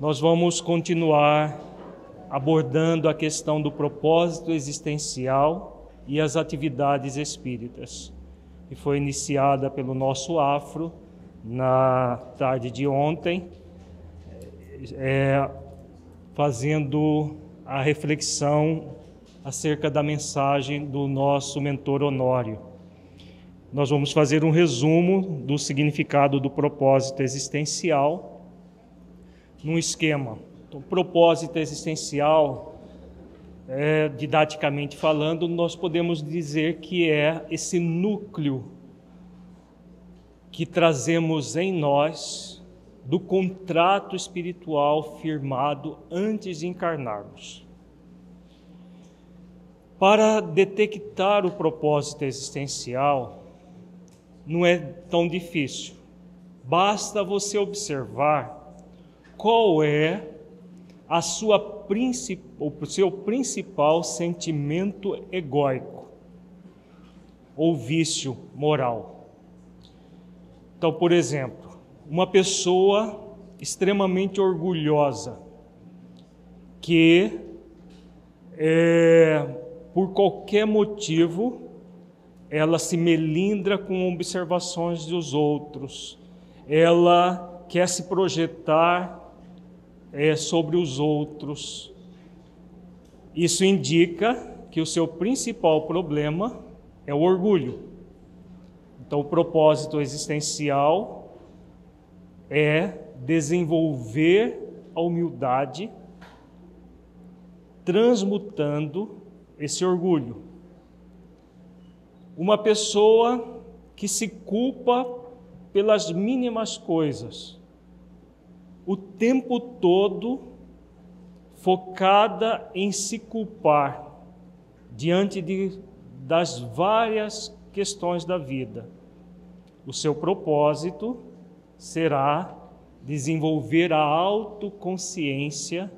nós vamos continuar abordando a questão do propósito existencial e as atividades espíritas, que foi iniciada pelo nosso Afro na tarde de ontem, fazendo a reflexão acerca da mensagem do nosso mentor Honório. Nós vamos fazer um resumo do significado do propósito existencial num esquema. Então, propósito existencial, didaticamente falando, nós podemos dizer que é esse núcleo que trazemos em nós do contrato espiritual firmado antes de encarnarmos. Para detectar o propósito existencial, não é tão difícil. Basta você observar qual é o seu principal sentimento egóico ou vício moral. Então, por exemplo, uma pessoa extremamente orgulhosa que, por qualquer motivo, ela se melindra com observações dos outros, ela quer se projetar sobre os outros. Isso indica que o seu principal problema é o orgulho. Então, o propósito existencial é desenvolver a humildade, transmutando esse orgulho. Uma pessoa que se culpa pelas mínimas coisas, o tempo todo focada em se culpar diante das várias questões da vida. O seu propósito será desenvolver a autoconsciência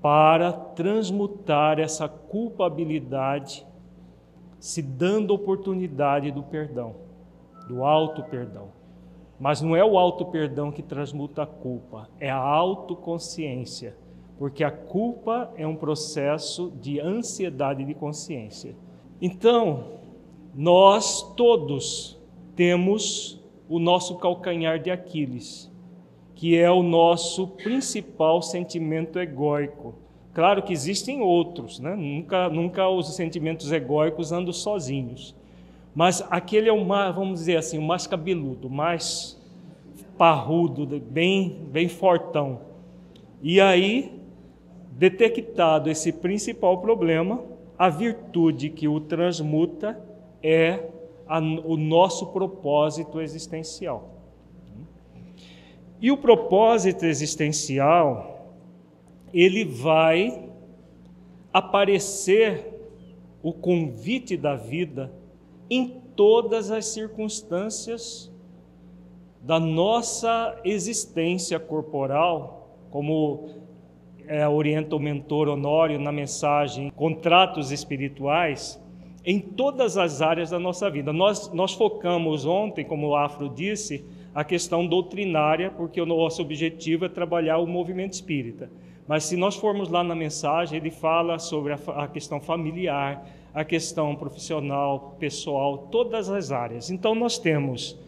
para transmutar essa culpabilidade, se dando oportunidade do perdão, do auto-perdão. Mas não é o auto-perdão que transmuta a culpa, é a autoconsciência, porque a culpa é um processo de ansiedade de consciência. Então, nós todos temos o nosso calcanhar de Aquiles, que é o nosso principal sentimento egóico. Claro que existem outros, né? Nunca os sentimentos egóicos andam sozinhos. Mas aquele é vamos dizer assim, o mais cabeludo, o mais parrudo, bem fortão. E aí, detectado esse principal problema, a virtude que o transmuta é o nosso propósito existencial. E o propósito existencial, ele vai aparecer, o convite da vida, em todas as circunstâncias da nossa existência corporal, como orienta o mentor Honório na mensagem Contratos Espirituais, em todas as áreas da nossa vida. Nós focamos ontem, como o Afro disse, a questão doutrinária, porque o nosso objetivo é trabalhar o movimento espírita. Mas se nós formos lá na mensagem, ele fala sobre a questão familiar, a questão profissional, pessoal, todas as áreas. Então nós temos,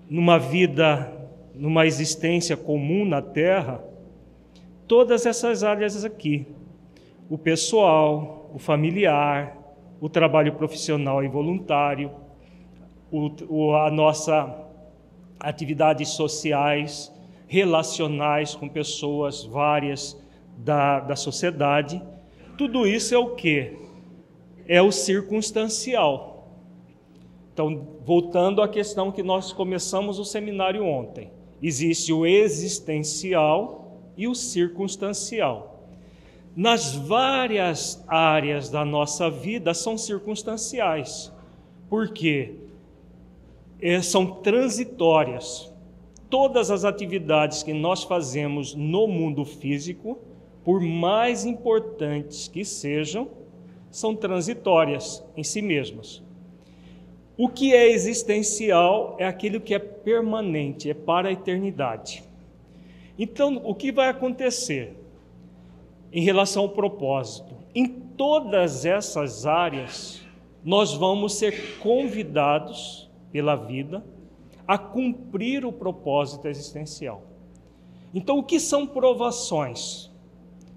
numa existência comum na Terra, todas essas áreas aqui. O pessoal, o familiar, o trabalho profissional e voluntário, a nossa atividades sociais, relacionais com pessoas várias da sociedade. Tudo isso é o quê? É o circunstancial. Então, voltando à questão que nós começamos o seminário ontem, existe o existencial e o circunstancial. Nas várias áreas da nossa vida são circunstanciais, porque são transitórias. Todas as atividades que nós fazemos no mundo físico, por mais importantes que sejam, são transitórias em si mesmas. O que é existencial é aquilo que é permanente, é para a eternidade. Então, o que vai acontecer em relação ao propósito? Em todas essas áreas, nós vamos ser convidados pela vida a cumprir o propósito existencial. Então, o que são provações?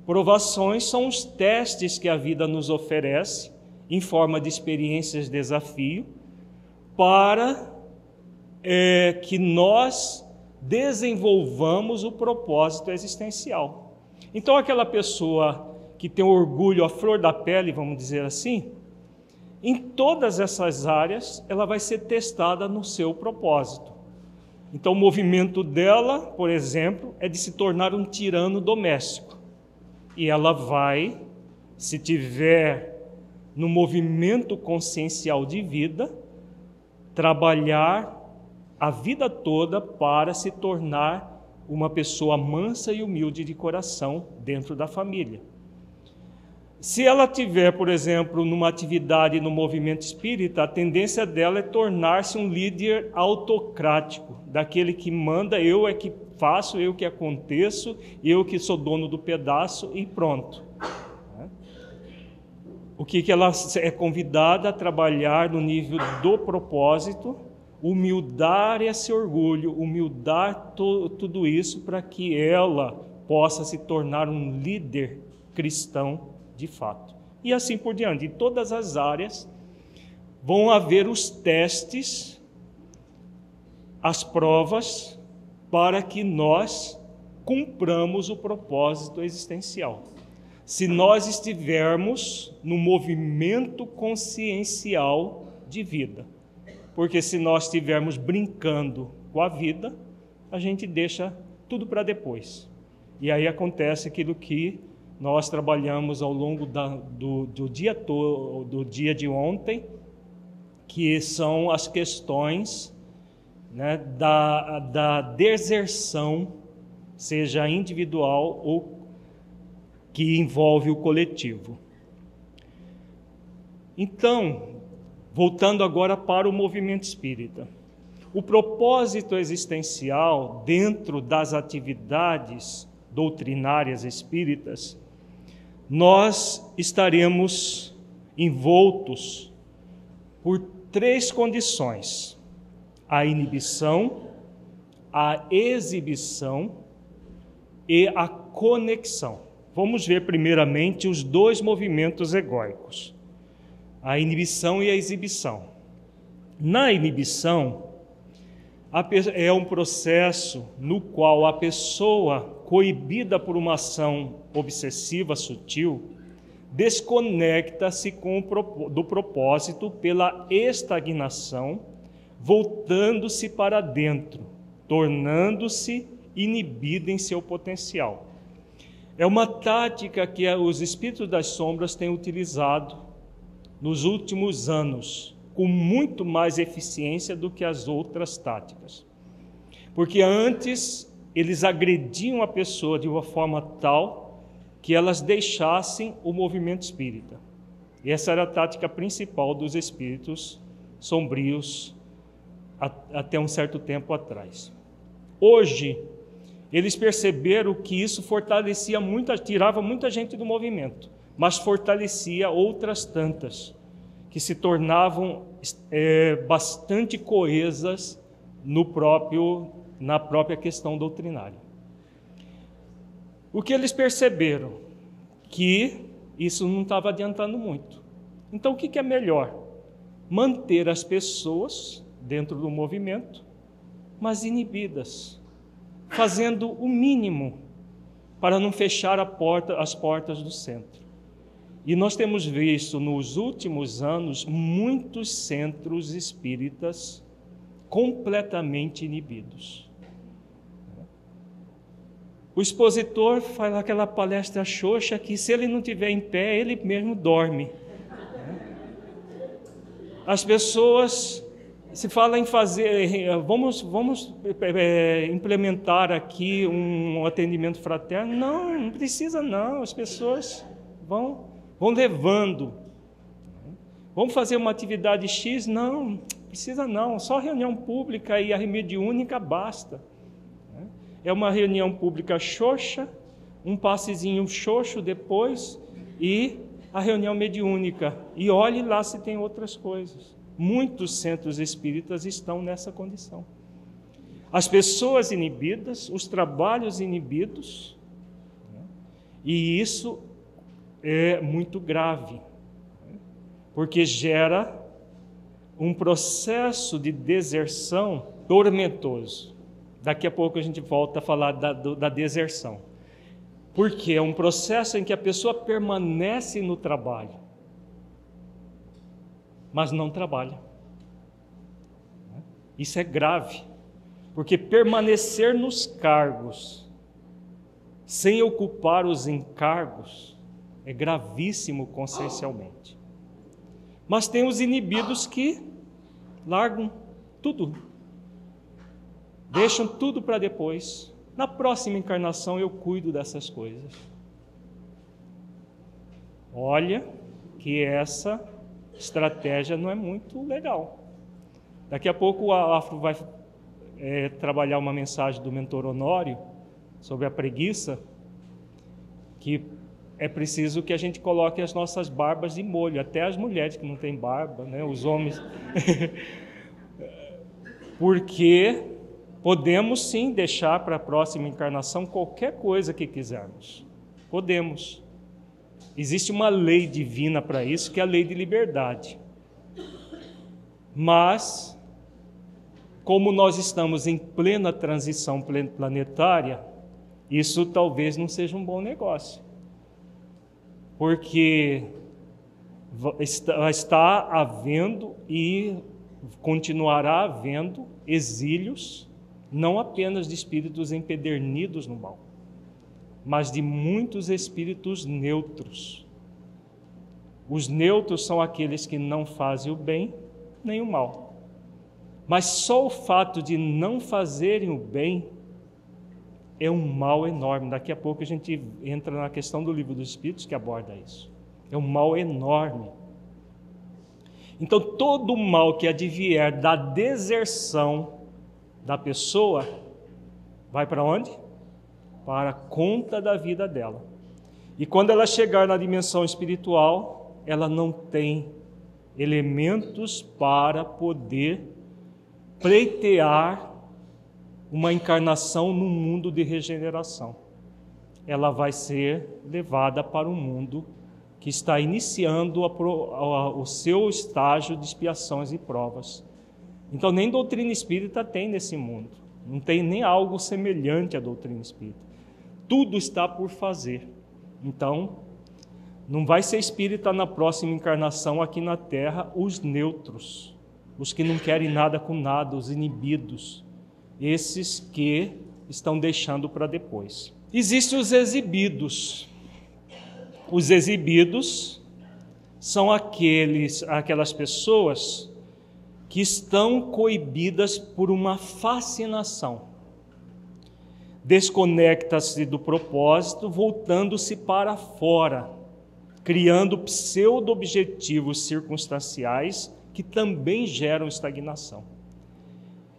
Provações são os testes que a vida nos oferece em forma de experiências de desafio para que nós desenvolvamos o propósito existencial. Então, aquela pessoa que tem orgulho à flor da pele, vamos dizer assim, em todas essas áreas, ela vai ser testada no seu propósito. Então, o movimento dela, por exemplo, é de se tornar um tirano doméstico. E ela vai, se tiver no movimento consciencial de vida, trabalhar a vida toda para se tornar uma pessoa mansa e humilde de coração dentro da família. Se ela tiver, por exemplo, numa atividade no movimento espírita, a tendência dela é tornar-se um líder autocrático, daquele que manda, eu é que faço, eu que aconteço, eu que sou dono do pedaço e pronto. O que ela é convidada a trabalhar no nível do propósito, humildar esse orgulho, humildar tudo isso para que ela possa se tornar um líder cristão de fato. E assim por diante. Em todas as áreas vão haver os testes, as provas, para que nós cumpramos o propósito existencial. Se nós estivermos no movimento consciencial de vida. Porque se nós estivermos brincando com a vida, a gente deixa tudo para depois. E aí acontece aquilo que nós trabalhamos ao longo do dia todo, do dia de ontem, que são as questões, né, da deserção, seja individual ou que envolve o coletivo. Então, voltando agora para o movimento espírita. O propósito existencial dentro das atividades doutrinárias espíritas, nós estaremos envoltos por 3 condições: a inibição, a exibição e a conexão. Vamos ver primeiramente os 2 movimentos egóicos, a inibição e a exibição. Na inibição, é um processo no qual a pessoa, coibida por uma ação obsessiva sutil, desconecta-se do propósito pela estagnação, voltando-se para dentro, tornando-se inibida em seu potencial. É uma tática que os espíritos das sombras têm utilizado nos últimos anos, com muito mais eficiência do que as outras táticas. Porque antes eles agrediam a pessoa de uma forma tal que elas deixassem o movimento espírita. E essa era a tática principal dos espíritos sombrios até um certo tempo atrás. Hoje, eles perceberam que isso fortalecia tirava muita gente do movimento, mas fortalecia outras tantas, que se tornavam bastante coesas na própria questão doutrinária. O que eles perceberam? Que isso não estava adiantando muito. Então, o que é melhor? Manter as pessoas dentro do movimento, mas inibidas, fazendo o mínimo para não fechar as portas do centro. E nós temos visto nos últimos anos muitos centros espíritas completamente inibidos. O expositor faz aquela palestra xoxa que, se ele não estiver em pé, ele mesmo dorme. As pessoas, se fala em fazer, vamos implementar aqui um atendimento fraterno. Não precisa não, as pessoas vão levando. Vamos fazer uma atividade X? Não precisa não, só reunião pública e a mediúnica basta. é uma reunião pública xoxa, um passezinho xoxo depois e a reunião mediúnica. E olhe lá se tem outras coisas. Muitos centros espíritas estão nessa condição. As pessoas inibidas, os trabalhos inibidos, né? E isso é muito grave, porque gera um processo de deserção tormentoso. Daqui a pouco a gente volta a falar da deserção. Porque é um processo em que a pessoa permanece no trabalho, mas não trabalha. Isso é grave, porque permanecer nos cargos, sem ocupar os encargos, é gravíssimo consciencialmente. Mas tem os inibidos que largam tudo, deixam tudo para depois. Na próxima encarnação eu cuido dessas coisas. Olha que essa estratégia não é muito legal. Daqui a pouco o Afro vai trabalhar uma mensagem do mentor Honório sobre a preguiça, que é preciso que a gente coloque as nossas barbas de molho, até as mulheres que não têm barba, né? Os homens. Porque podemos sim deixar para a próxima encarnação qualquer coisa que quisermos. Podemos. Existe uma lei divina para isso, que é a lei de liberdade. Mas, como nós estamos em plena transição planetária, isso talvez não seja um bom negócio. Porque está havendo e continuará havendo exílios, não apenas de espíritos empedernidos no mal, mas de muitos espíritos neutros. Os neutros são aqueles que não fazem o bem nem o mal. Mas só o fato de não fazerem o bem é um mal enorme. Daqui a pouco a gente entra na questão do Livro dos Espíritos que aborda isso. É um mal enorme. Então, todo o mal que advier da deserção da pessoa vai para onde? Para a conta da vida dela. E quando ela chegar na dimensão espiritual, ela não tem elementos para poder pleitear uma encarnação num mundo de regeneração. Ela vai ser levada para um mundo que está iniciando o seu estágio de expiações e provas. Então, nem doutrina espírita tem nesse mundo. Não tem nem algo semelhante à doutrina espírita. Tudo está por fazer. Então, não vai ser espírita na próxima encarnação aqui na Terra os neutros, os que não querem nada com nada, os inibidos, esses que estão deixando para depois. Existem os exibidos. Os exibidos são aquelas pessoas que estão coibidas por uma fascinação. Desconecta-se do propósito, voltando-se para fora, criando pseudo-objetivos circunstanciais que também geram estagnação.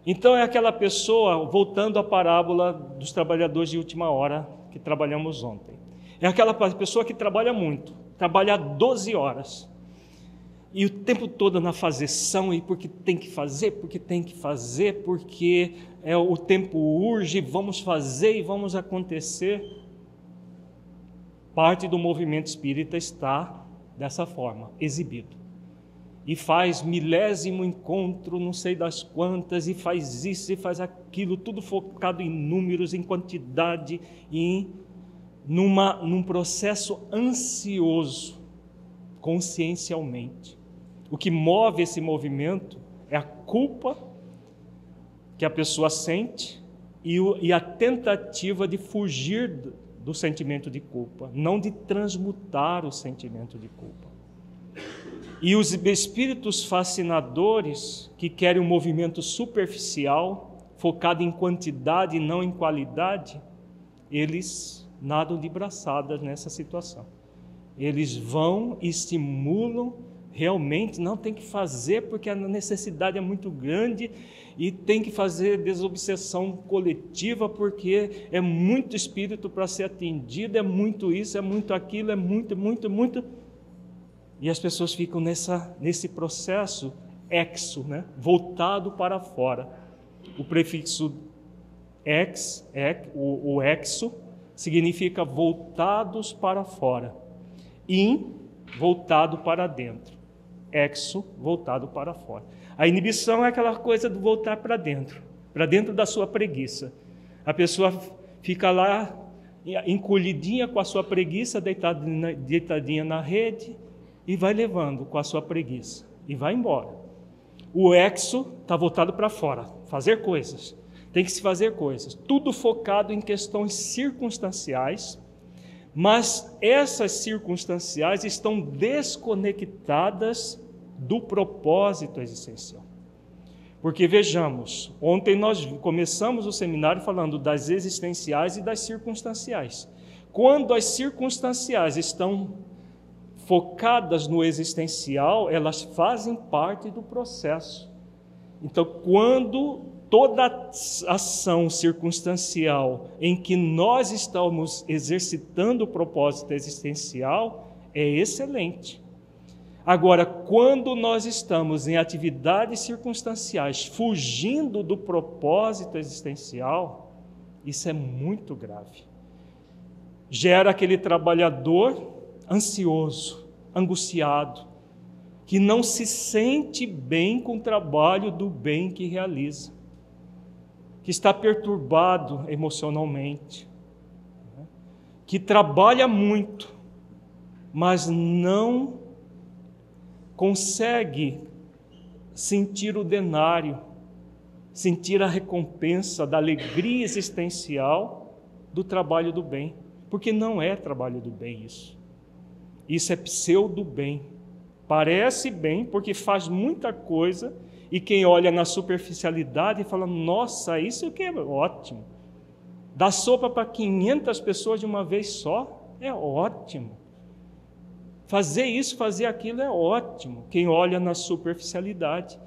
Então é aquela pessoa, voltando à parábola dos trabalhadores de última hora que trabalhamos ontem. É aquela pessoa que trabalha muito, trabalha 12 horas. E o tempo todo na fazeção, e porque tem que fazer, porque o tempo urge, vamos fazer e vamos acontecer. Parte do movimento espírita está dessa forma, exibido. E faz milésimo encontro, não sei das quantas, e faz isso e faz aquilo, tudo focado em números, em quantidade, e num processo ansioso, consciencialmente. O que move esse movimento é a culpa que a pessoa sente e a tentativa de fugir do sentimento de culpa, não de transmutar o sentimento de culpa. E os espíritos fascinadores, que querem um movimento superficial, focado em quantidade e não em qualidade, eles nadam de braçadas nessa situação. Eles vão e estimulam realmente não tem que fazer porque a necessidade é muito grande e tem que fazer desobsessão coletiva porque é muito espírito para ser atendido, é muito isso, é muito aquilo, é muito. E as pessoas ficam nesse processo exo, né? Voltado para fora. O prefixo o exo, significa voltados para fora. In, voltado para dentro. Exo, voltado para fora. A inibição é aquela coisa de voltar para dentro da sua preguiça. A pessoa fica lá encolhidinha com a sua preguiça, deitadinha na rede, e vai levando com a sua preguiça, e vai embora. O exo está voltado para fora, fazer coisas. Tem que se fazer coisas, tudo focado em questões circunstanciais, mas essas circunstanciais estão desconectadas do propósito existencial. Porque vejamos, ontem nós começamos o seminário falando das existenciais e das circunstanciais. Quando as circunstanciais estão focadas no existencial, elas fazem parte do processo. Então, quando toda ação circunstancial em que nós estamos exercitando o propósito existencial é excelente. Agora, quando nós estamos em atividades circunstanciais fugindo do propósito existencial, isso é muito grave. Gera aquele trabalhador ansioso, angustiado, que não se sente bem com o trabalho do bem que realiza, que está perturbado emocionalmente, que trabalha muito, mas não consegue sentir o denário, sentir a recompensa da alegria existencial do trabalho do bem, porque não é trabalho do bem isso. Isso é pseudo bem. Parece bem porque faz muita coisa e quem olha na superficialidade fala, nossa, isso que é ótimo. Dá sopa para 500 pessoas de uma vez só, é ótimo. Fazer isso, fazer aquilo é ótimo. Quem olha na superficialidade,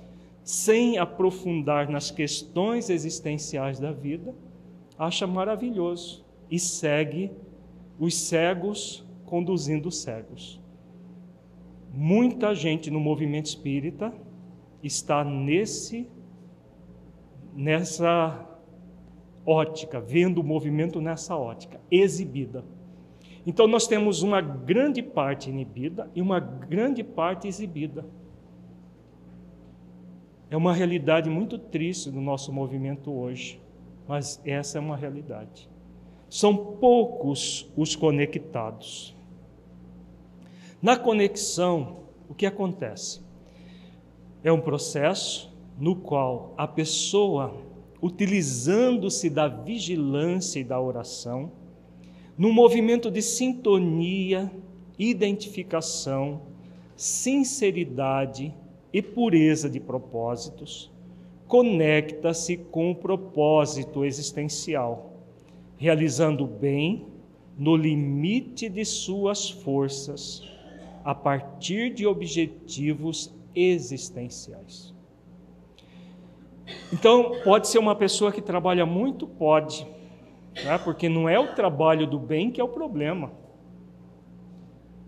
sem aprofundar nas questões existenciais da vida, acha maravilhoso e segue os cegos conduzindo os cegos. Muita gente no movimento espírita está nessa ótica, vendo o movimento nessa ótica, exibida. Então nós temos uma grande parte inibida e uma grande parte exibida. É uma realidade muito triste do nosso movimento hoje, mas essa é uma realidade. São poucos os conectados. Na conexão, o que acontece? É um processo no qual a pessoa, utilizando-se da vigilância e da oração, num movimento de sintonia, identificação, sinceridade e pureza de propósitos, conecta-se com o propósito existencial, realizando o bem no limite de suas forças, a partir de objetivos existenciais. Então, pode ser uma pessoa que trabalha muito? Pode, né? Porque não é o trabalho do bem que é o problema.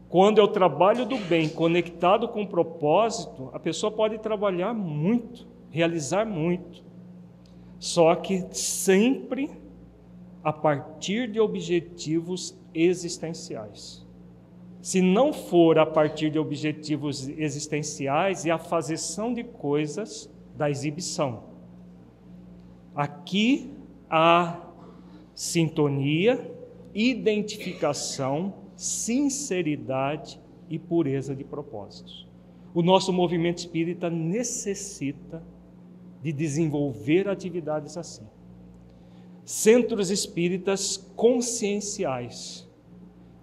Quando é o trabalho do bem conectado com o propósito, a pessoa pode trabalhar muito, realizar muito, só que sempre a partir de objetivos existenciais. Se não for a partir de objetivos existenciais, é a fazeção de coisas da exibição. Aqui há sintonia, identificação, sinceridade e pureza de propósitos. O nosso movimento espírita necessita de desenvolver atividades assim. Centros espíritas conscienciais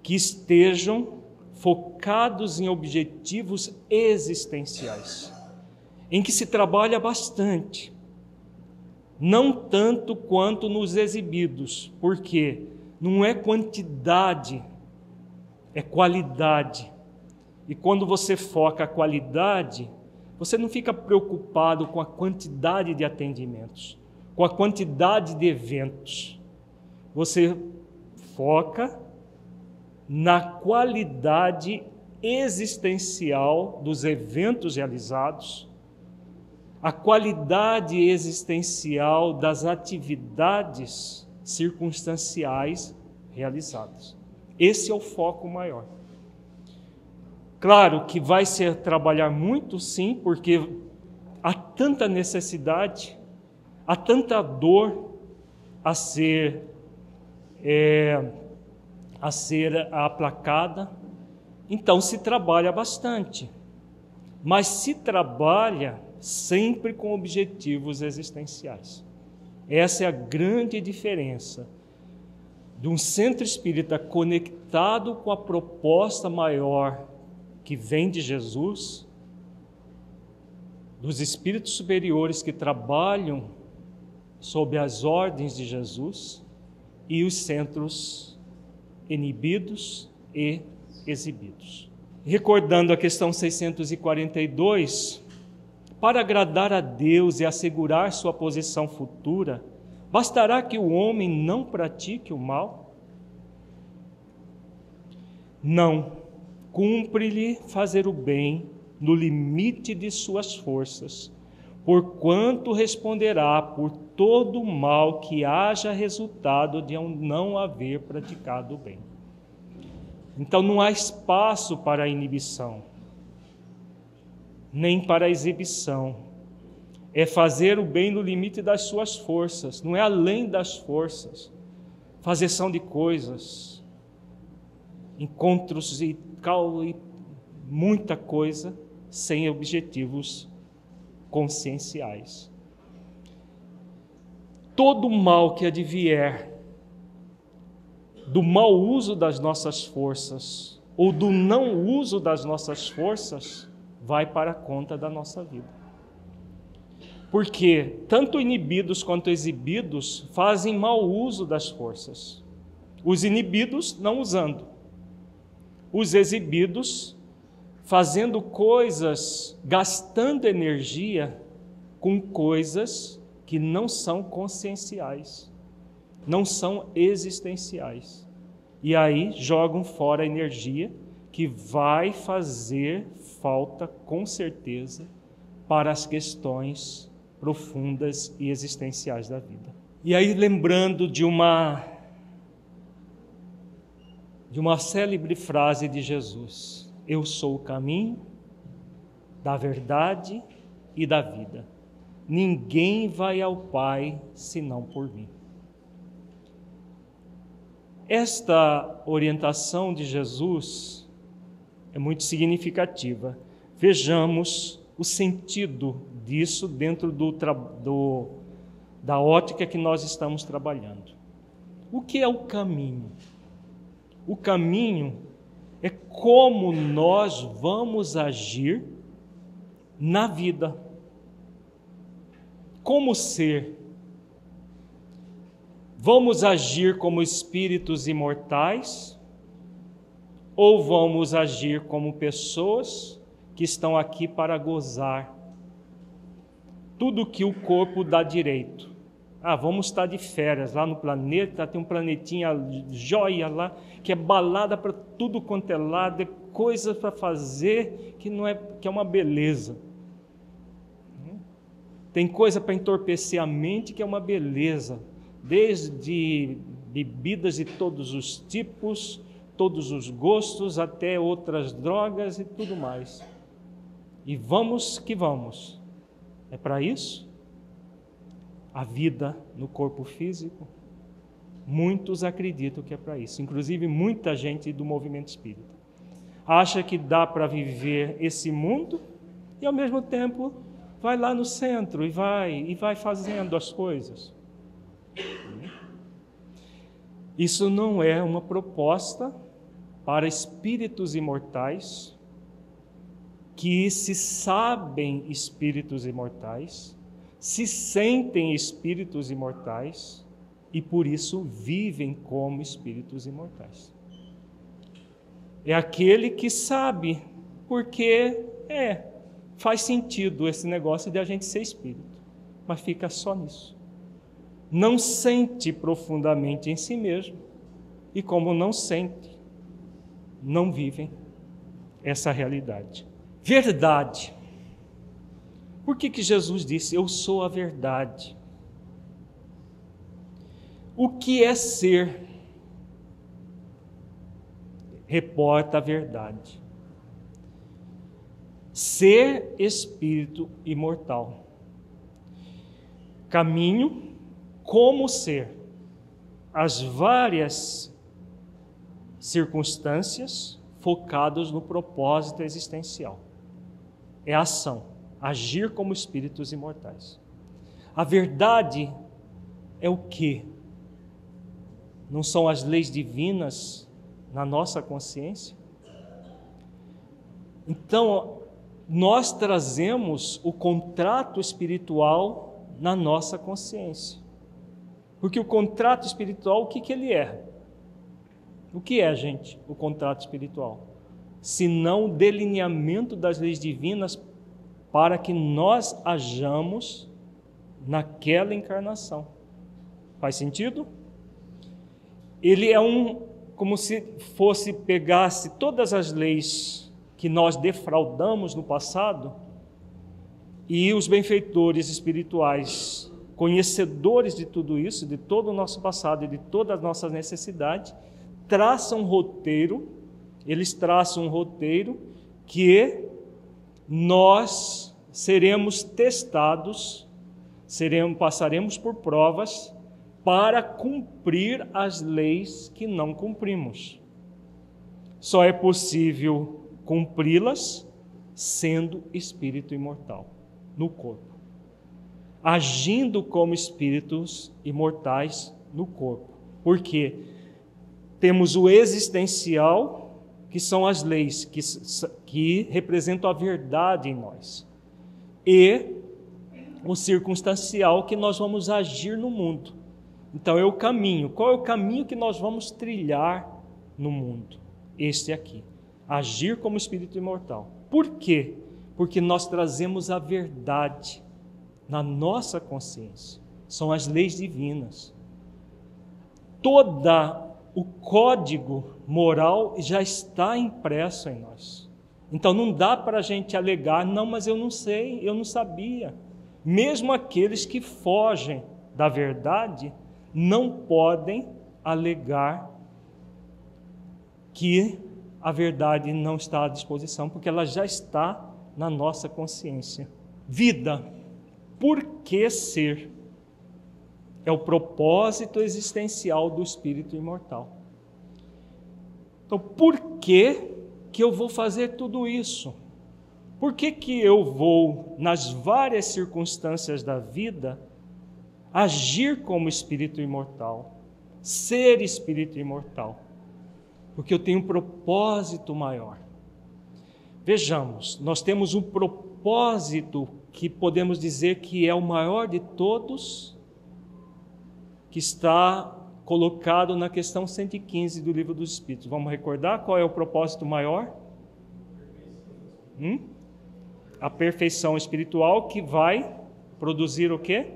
que estejam focados em objetivos existenciais, em que se trabalha bastante, não tanto quanto nos exibidos, porque não é quantidade, é qualidade. E quando você foca a qualidade, você não fica preocupado com a quantidade de atendimentos, com a quantidade de eventos. Você foca na qualidade existencial dos eventos realizados, a qualidade existencial das atividades circunstanciais realizadas. Esse é o foco maior. Claro que vai ser trabalhar muito, sim, porque há tanta necessidade, há tanta dor a ser aplacada. Então se trabalha bastante, mas se trabalha sempre com objetivos existenciais. Essa é a grande diferença de um centro espírita conectado com a proposta maior que vem de Jesus, dos espíritos superiores que trabalham sob as ordens de Jesus, e os centros inibidos e exibidos. Recordando a questão 642, para agradar a Deus e assegurar sua posição futura, bastará que o homem não pratique o mal? Não. Cumpre-lhe fazer o bem no limite de suas forças, porquanto responderá por todo o mal que haja resultado de não haver praticado o bem. Então não há espaço para a inibição, nem para a exibição. É fazer o bem no limite das suas forças, não é além das forças. Fazeção de coisas, encontros e muita coisa sem objetivos conscienciais. Todo mal que advier do mau uso das nossas forças ou do não uso das nossas forças vai para a conta da nossa vida. Porque tanto inibidos quanto exibidos fazem mau uso das forças. Os inibidos não usando. Os exibidos fazendo coisas, gastando energia com coisas que não são conscienciais, não são existenciais. E aí jogam fora a energia que vai fazer falta, com certeza, para as questões profundas e existenciais da vida. E aí, lembrando de uma célebre frase de Jesus: eu sou o caminho, da verdade e da vida. Ninguém vai ao Pai senão por mim. Esta orientação de Jesus é muito significativa. Vejamos o sentido disso dentro da ótica que nós estamos trabalhando. O que é o caminho? O caminho é como nós vamos agir na vida. Como ser? Vamos agir como espíritos imortais? Ou vamos agir como pessoas que estão aqui para gozar tudo que o corpo dá direito? Vamos estar de férias lá no planeta, tem um planetinha joia lá, que é balada para tudo quanto é lado, é coisa para fazer que é uma beleza. Tem coisa para entorpecer a mente que é uma beleza, desde bebidas de todos os tipos, todos os gostos, até outras drogas e tudo mais. E vamos que vamos. É para isso? A vida no corpo físico? Muitos acreditam que é para isso, inclusive muita gente do movimento espírita. Acha que dá para viver esse mundo e ao mesmo tempo vai lá no centro e vai fazendo as coisas. Isso não é uma proposta para espíritos imortais que se sabem espíritos imortais, se sentem espíritos imortais e por isso vivem como espíritos imortais. É aquele que sabe porque faz sentido esse negócio de a gente ser espírito, mas fica só nisso. Não sente profundamente em si mesmo, e como não sente, não vivem essa realidade. Verdade. Por que Jesus disse, eu sou a verdade? O que é ser? Reporta a verdade. Ser espírito imortal. Caminho, como ser. As várias circunstâncias focadas no propósito existencial. É a ação, agir como espíritos imortais. A verdade é o quê? Não são as leis divinas na nossa consciência? Então, nós trazemos o contrato espiritual na nossa consciência. Porque o contrato espiritual, o que ele é? O que é, gente, o contrato espiritual? Se não o delineamento das leis divinas para que nós hajamos naquela encarnação. Faz sentido? Ele é como se pegasse todas as leis que nós defraudamos no passado e os benfeitores espirituais, conhecedores de tudo isso, de todo o nosso passado e de todas as nossas necessidades, eles traçam um roteiro que nós seremos testados, passaremos por provas para cumprir as leis que não cumprimos. Só é possível cumpri-las sendo espírito imortal no corpo, agindo como espíritos imortais no corpo. Por quê? Temos o existencial, que são as leis que representam a verdade em nós, e o circunstancial, que nós vamos agir no mundo. Então é o caminho. Qual é o caminho que nós vamos trilhar no mundo? Este aqui. Agir como espírito imortal. Por quê? Porque nós trazemos a verdade na nossa consciência. São as leis divinas. Todo o código moral já está impresso em nós. Então não dá para a gente alegar, não, mas eu não sei, eu não sabia. Mesmo aqueles que fogem da verdade não podem alegar que a verdade não está à disposição, porque ela já está na nossa consciência. Vida, por que ser? É o propósito existencial do espírito imortal. Então, por que eu vou fazer tudo isso? Por que eu vou, nas várias circunstâncias da vida, agir como espírito imortal, ser espírito imortal? Porque eu tenho um propósito maior. Vejamos, nós temos um propósito que podemos dizer que é o maior de todos, que está colocado na questão 115 do Livro dos Espíritos. Vamos recordar qual é o propósito maior? A perfeição espiritual, que vai produzir o quê?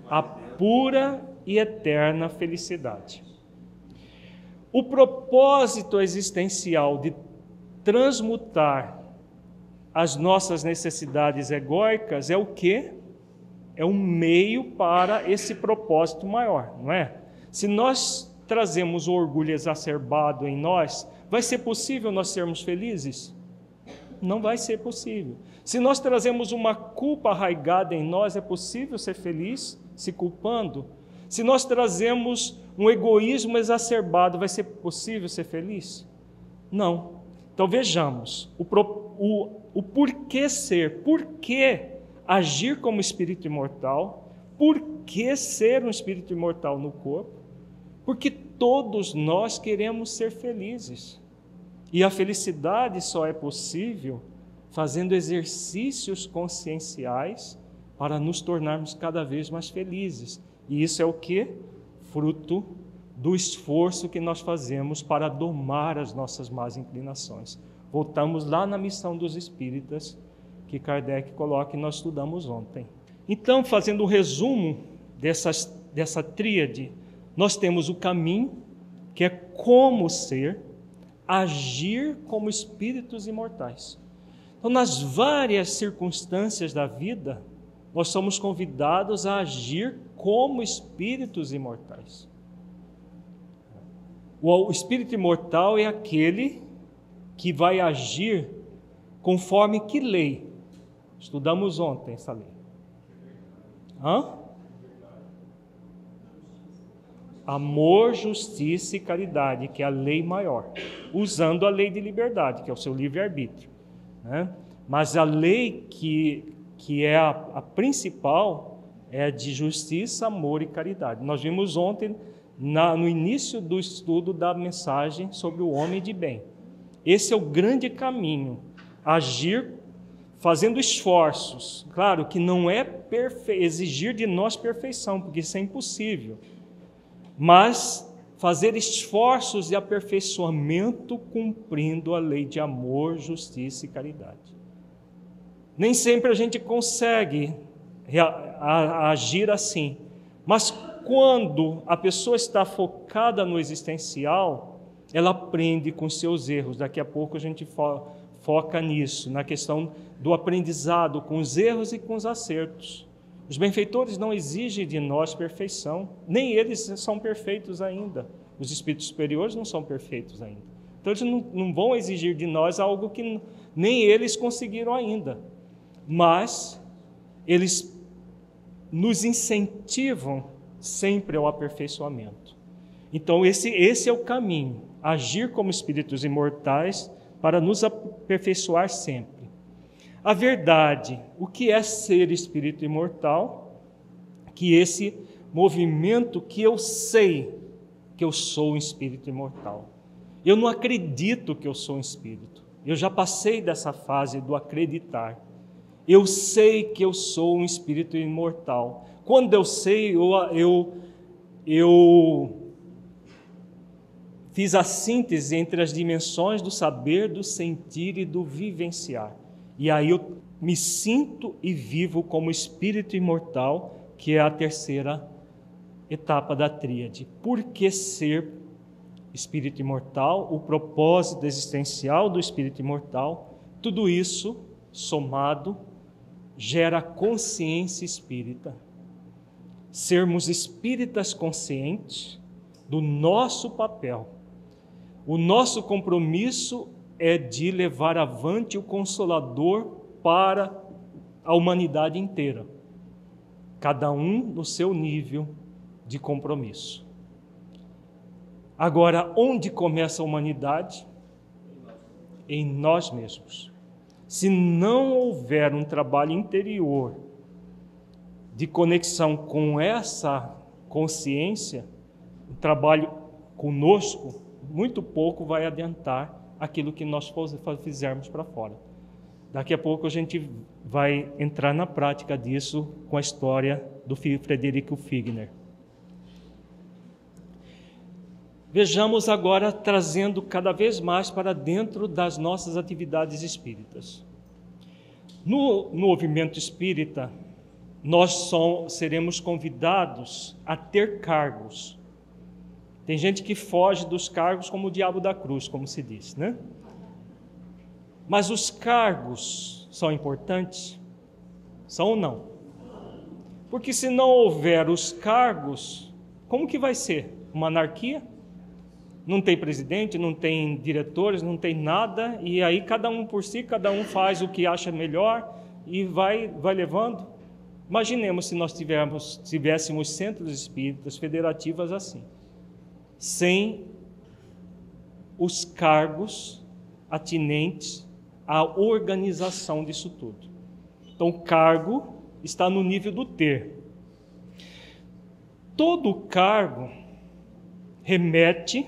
A pura e eterna felicidade. O propósito existencial de transmutar as nossas necessidades egóicas é o quê? É um meio para esse propósito maior, não é? Se nós trazemos o orgulho exacerbado em nós, vai ser possível nós sermos felizes? Não vai ser possível. Se nós trazemos uma culpa arraigada em nós, é possível ser feliz se culpando? Se nós trazemos um egoísmo exacerbado, vai ser possível ser feliz? Não. Então vejamos, o porquê ser, porquê agir como espírito imortal, porquê ser um espírito imortal no corpo? Porque todos nós queremos ser felizes. E a felicidade só é possível fazendo exercícios conscienciais para nos tornarmos cada vez mais felizes. E isso é o quê? Fruto do esforço que nós fazemos para domar as nossas más inclinações. Voltamos lá na missão dos espíritas, que Kardec coloca e nós estudamos ontem. Então, fazendo um resumo dessa tríade, nós temos o caminho, que é como ser, agir como espíritos imortais. Então, nas várias circunstâncias da vida, nós somos convidados a agir como espíritos imortais. O espírito imortal é aquele que vai agir conforme que lei? Estudamos ontem essa lei. Amor, justiça e caridade, que é a lei maior, usando a lei de liberdade, que é o seu livre-arbítrio, né? Mas a lei que é a principal é a de justiça, amor e caridade. Nós vimos ontem, no início do estudo da mensagem sobre o homem de bem. Esse é o grande caminho, agir fazendo esforços. Claro que não é exigir de nós perfeição, porque isso é impossível. Mas fazer esforços de aperfeiçoamento cumprindo a lei de amor, justiça e caridade. Nem sempre a gente consegue agir assim, mas quando a pessoa está focada no existencial, ela aprende com seus erros. Daqui a pouco a gente foca nisso, na questão do aprendizado com os erros e com os acertos. Os benfeitores não exigem de nós perfeição, nem eles são perfeitos ainda. Os espíritos superiores não são perfeitos ainda. Então eles não vão exigir de nós algo que nem eles conseguiram ainda. Mas eles nos incentivam sempre ao aperfeiçoamento. Então esse é o caminho, agir como espíritos imortais para nos aperfeiçoar sempre. A verdade, o que é ser espírito imortal? Que esse movimento que eu sei que eu sou um espírito imortal. Eu não acredito que eu sou um espírito. Eu já passei dessa fase do acreditar. Eu sei que eu sou um espírito imortal. Quando eu sei, eu fiz a síntese entre as dimensões do saber, do sentir e do vivenciar. E aí eu me sinto e vivo como espírito imortal, que é a terceira etapa da tríade. Por que ser espírito imortal? O propósito existencial do espírito imortal, tudo isso somado gera consciência espírita. Sermos espíritas conscientes do nosso papel. O nosso compromisso é de levar avante o Consolador para a humanidade inteira, cada um no seu nível de compromisso. Agora, onde começa a humanidade? Em nós mesmos. Se não houver um trabalho interior de conexão com essa consciência, o trabalho conosco, muito pouco vai adiantar aquilo que nós fizermos para fora. Daqui a pouco a gente vai entrar na prática disso com a história do Frederico Figner. Vejamos agora, trazendo cada vez mais para dentro das nossas atividades espíritas. No movimento espírita, nós seremos convidados a ter cargos. Tem gente que foge dos cargos como o diabo da cruz, como se diz, né? Mas os cargos são importantes? São ou não? Porque se não houver os cargos, como que vai ser? Uma anarquia? Não tem presidente, não tem diretores, não tem nada, e aí cada um por si, cada um faz o que acha melhor e vai levando. Imaginemos se nós tivéssemos centros espíritas federativas assim, sem os cargos atinentes à organização disso tudo. Então, o cargo está no nível do ter. Todo cargo remete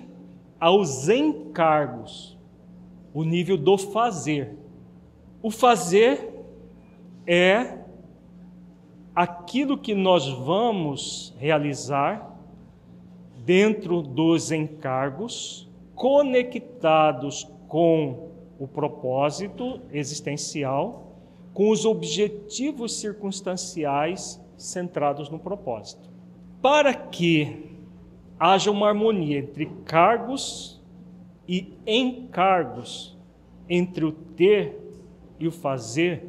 aos encargos, o nível do fazer. O fazer é aquilo que nós vamos realizar dentro dos encargos, conectados com o propósito existencial com os objetivos circunstanciais centrados no propósito. Para que haja uma harmonia entre cargos e encargos, entre o ter e o fazer,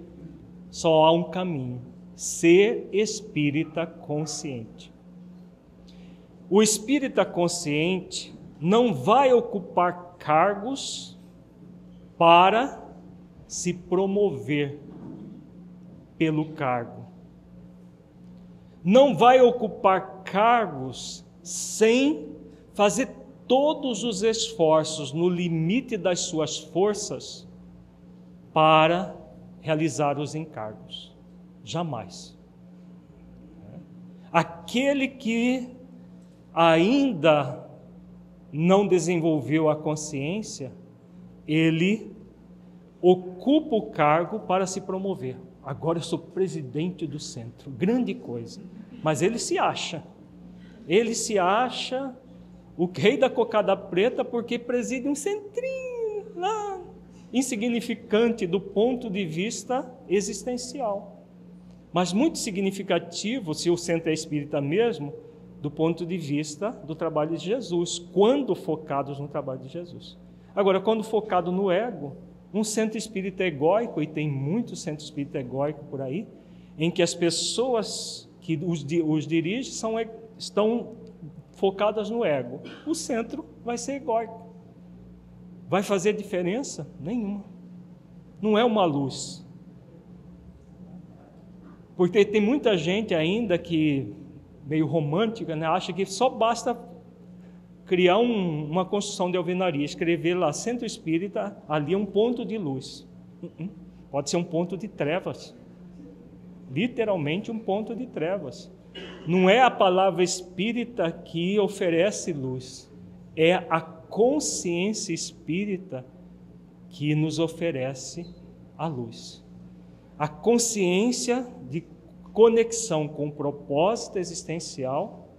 só há um caminho: ser espírita consciente. O espírita consciente não vai ocupar cargos para se promover pelo cargo. Não vai ocupar cargos sem fazer todos os esforços no limite das suas forças para realizar os encargos. Jamais. Aquele que ainda não desenvolveu a consciência, ele ocupa o cargo para se promover. Agora eu sou presidente do centro, grande coisa. Mas ele se acha o rei da cocada preta porque preside um centrinho lá, insignificante do ponto de vista existencial, mas muito significativo, se o centro é espírita mesmo, do ponto de vista do trabalho de Jesus, quando focados no trabalho de Jesus. Agora, quando focado no ego, um centro espírita egóico, e tem muito centro espírita egóico por aí, em que as pessoas que os dirigem estão focadas no ego, o centro vai ser egóico. Vai fazer diferença? Nenhuma. Não é uma luz. Porque tem muita gente ainda que, meio romântica, né, acha que só basta criar uma construção de alvenaria, escrever lá centro espírita, ali é um ponto de luz. Pode ser um ponto de trevas. Literalmente um ponto de trevas. Não é a palavra espírita que oferece luz, é a consciência espírita que nos oferece a luz. A consciência de conexão com o propósito existencial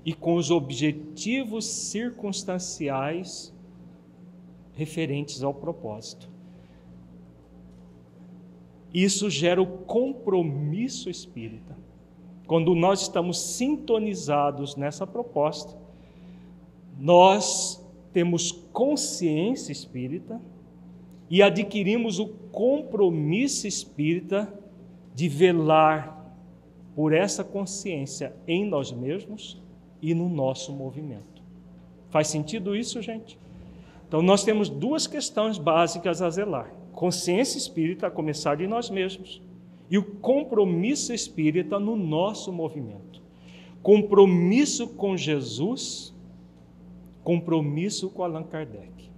e com os objetivos circunstanciais referentes ao propósito. Isso gera o compromisso espírita. Quando nós estamos sintonizados nessa proposta, nós temos consciência espírita e adquirimos o compromisso espírita de velar por essa consciência em nós mesmos e no nosso movimento. Faz sentido isso, gente? Então, nós temos duas questões básicas a zelar: consciência espírita, a começar de nós mesmos, e o compromisso espírita no nosso movimento. Compromisso com Jesus, compromisso com Allan Kardec.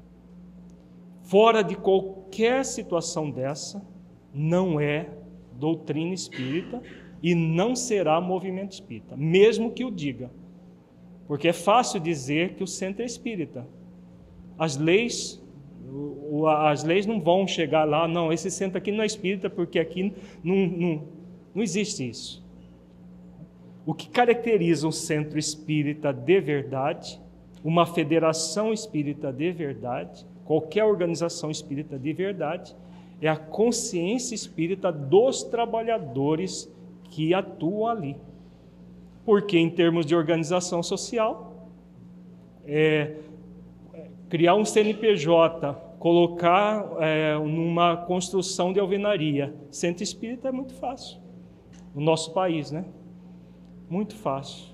Fora de qualquer situação dessa, não é doutrina espírita e não será movimento espírita, mesmo que o diga. Porque é fácil dizer que o centro é espírita. As leis não vão chegar lá, não, esse centro aqui não é espírita, porque aqui não existe isso. O que caracteriza um centro espírita de verdade, uma federação espírita de verdade, qualquer organização espírita de verdade, é a consciência espírita dos trabalhadores que atuam ali. Porque, em termos de organização social, criar um CNPJ, colocar numa construção de alvenaria, centro espírita é muito fácil. No nosso país, né? Muito fácil.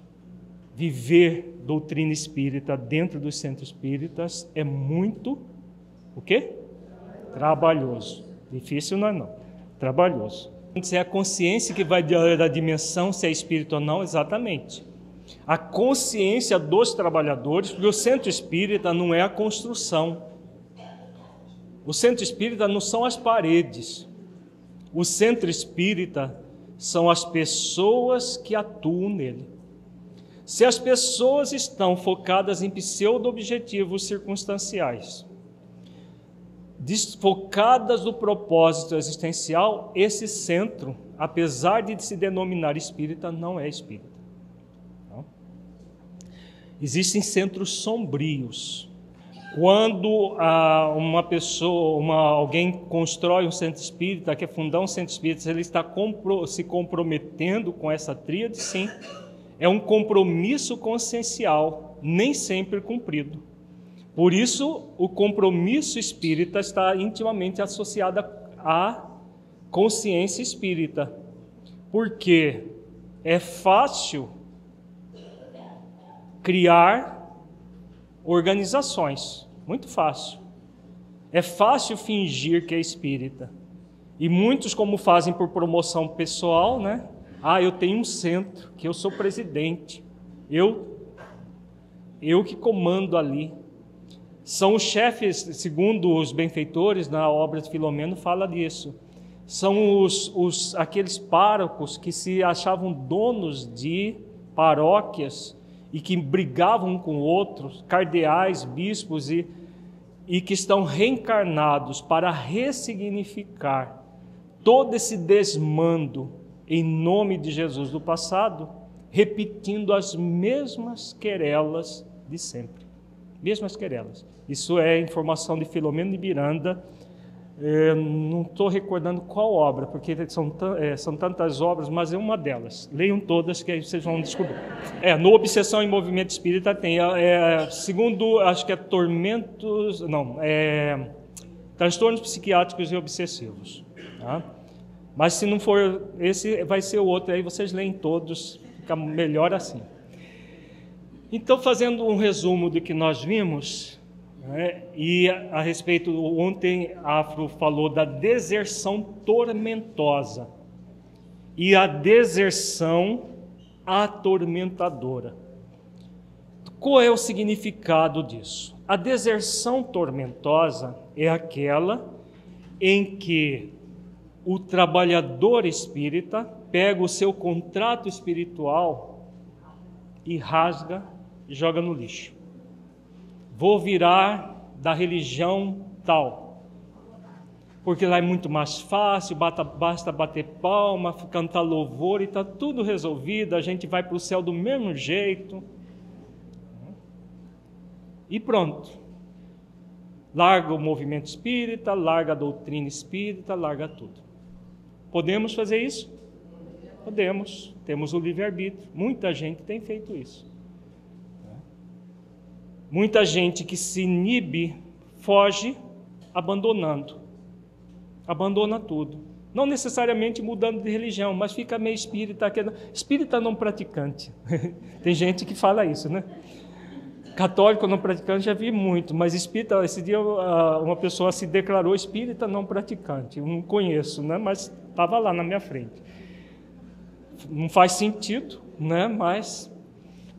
Viver doutrina espírita dentro dos centros espíritas é muito, o quê? Trabalhoso. Difícil não é não. Trabalhoso. Se é a consciência que vai da dimensão, se é espírito ou não, exatamente. A consciência dos trabalhadores, porque o centro espírita não é a construção. O centro espírita não são as paredes. O centro espírita são as pessoas que atuam nele. Se as pessoas estão focadas em pseudo-objetivos circunstanciais, desfocadas do propósito existencial, esse centro, apesar de se denominar espírita, não é espírita. Não? Existem centros sombrios, Quando uma pessoa, alguém constrói um centro espírita, quer fundar um centro espírita, ele está se comprometendo com essa tríade, sim. É um compromisso consciencial, nem sempre cumprido. Por isso, o compromisso espírita está intimamente associado à consciência espírita. Porque é fácil criar organizações, muito fácil. É fácil fingir que é espírita. E muitos, como fazem por promoção pessoal, né? Eu tenho um centro, que eu sou presidente. Eu que comando ali. São os chefes, segundo os benfeitores, na obra de Filomeno fala disso. São aqueles párocos que se achavam donos de paróquias e que brigavam um com outros, cardeais, bispos, e que estão reencarnados para ressignificar todo esse desmando em nome de Jesus do passado, repetindo as mesmas querelas de sempre. Mesmas querelas. Isso é informação de Filomeno de Miranda. Não estou recordando qual obra, porque são tantas obras, mas é uma delas. Leiam todas que aí vocês vão descobrir. No Obsessão em Movimento Espírita tem, segundo, acho que é transtornos psiquiátricos e obsessivos. Tá? Mas se não for esse, vai ser o outro, aí vocês leem todos, fica melhor assim. Então, fazendo um resumo do que nós vimos, e a respeito, ontem a Afro falou da deserção tormentosa e a deserção atormentadora. Qual é o significado disso? A deserção tormentosa é aquela em que o trabalhador espírita pega o seu contrato espiritual e rasga e joga no lixo. Vou virar da religião tal, porque lá é muito mais fácil, basta bater palma, cantar louvor e está tudo resolvido, a gente vai para o céu do mesmo jeito. E pronto. Larga o movimento espírita, larga a doutrina espírita, larga tudo. Podemos fazer isso? Podemos. Temos o livre-arbítrio. Muita gente tem feito isso. Muita gente que se inibe, foge, abandonando. Abandona tudo. Não necessariamente mudando de religião, mas fica meio espírita. Espírita não praticante. Tem gente que fala isso, né? Católico não praticante já vi muito, mas espírita, esse dia uma pessoa se declarou espírita não praticante. Eu não conheço, né? Mas estava lá na minha frente. Não faz sentido, né? Mas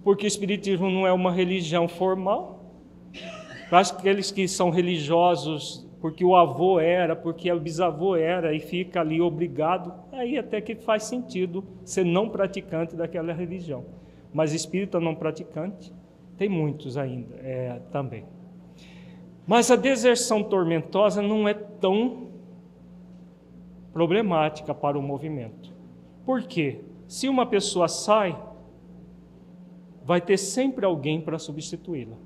porque o espiritismo não é uma religião formal. Para aqueles que são religiosos porque o avô era, porque o bisavô era e fica ali obrigado, aí até que faz sentido ser não praticante daquela religião. Mas espírita não praticante tem muitos ainda também. Mas a deserção tormentosa não é tão problemática para o movimento. Por quê? Se uma pessoa sai, vai ter sempre alguém para substituí-la.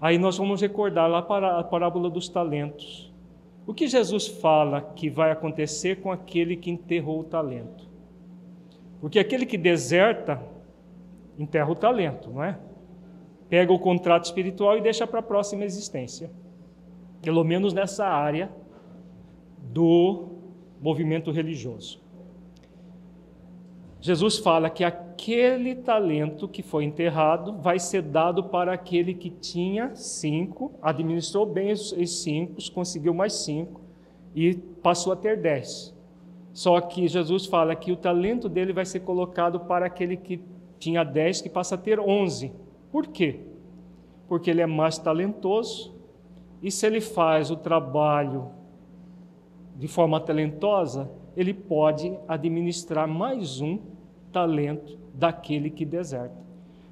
Aí nós vamos recordar lá para a parábola dos talentos. O que Jesus fala que vai acontecer com aquele que enterrou o talento? Porque aquele que deserta, enterra o talento, não é? Pega o contrato espiritual e deixa para a próxima existência. Pelo menos nessa área do movimento religioso. Jesus fala que aquele talento que foi enterrado vai ser dado para aquele que tinha 5, administrou bem os 5, conseguiu mais 5 e passou a ter 10. Só que Jesus fala que o talento dele vai ser colocado para aquele que tinha 10, que passa a ter 11. Por quê? Porque ele é mais talentoso e se ele faz o trabalho de forma talentosa, ele pode administrar mais um talento daquele que deserta.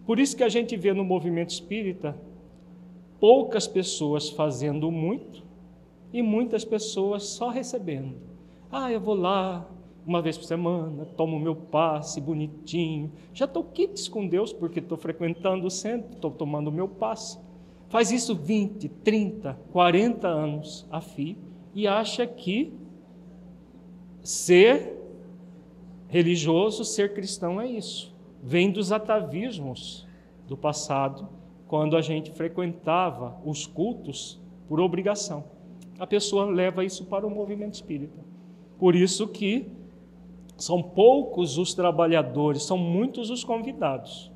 Por isso que a gente vê no movimento espírita poucas pessoas fazendo muito e muitas pessoas só recebendo. Eu vou lá uma vez por semana, tomo o meu passe bonitinho, já estou quites com Deus porque estou frequentando o centro, estou tomando o meu passe, Faz isso 20, 30, 40 anos a fio e acha que ser religioso, ser cristão é isso. Vem dos atavismos do passado, quando a gente frequentava os cultos por obrigação. A pessoa leva isso para o movimento espírita. Por isso que são poucos os trabalhadores, são muitos os convidados,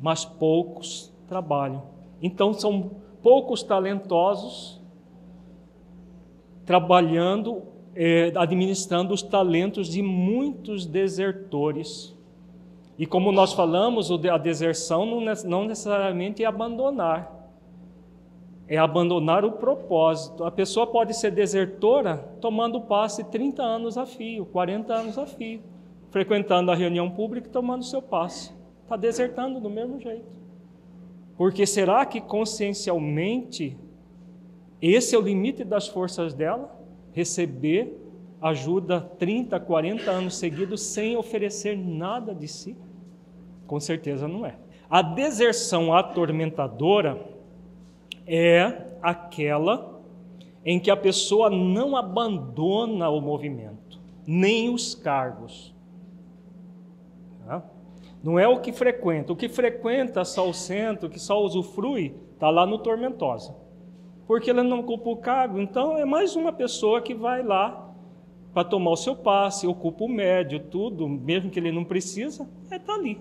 mas poucos trabalham. Então são poucos talentosos trabalhando, administrando os talentos de muitos desertores. E como nós falamos, a deserção não necessariamente é abandonar o propósito. A pessoa pode ser desertora tomando passe 30 anos a fio, 40 anos a fio, frequentando a reunião pública e tomando seu passe. Está desertando do mesmo jeito. Porque será que consciencialmente esse é o limite das forças dela? Receber ajuda 30, 40 anos seguidos sem oferecer nada de si? Com certeza não é. A deserção atormentadora é aquela em que a pessoa não abandona o movimento, nem os cargos. Não é o que frequenta. O que frequenta só o centro, que só usufrui, está lá no Tormentosa. Porque ele não ocupa o cargo, então é mais uma pessoa que vai lá para tomar o seu passe, ocupa o médio, tudo, mesmo que ele não precisa, está ali,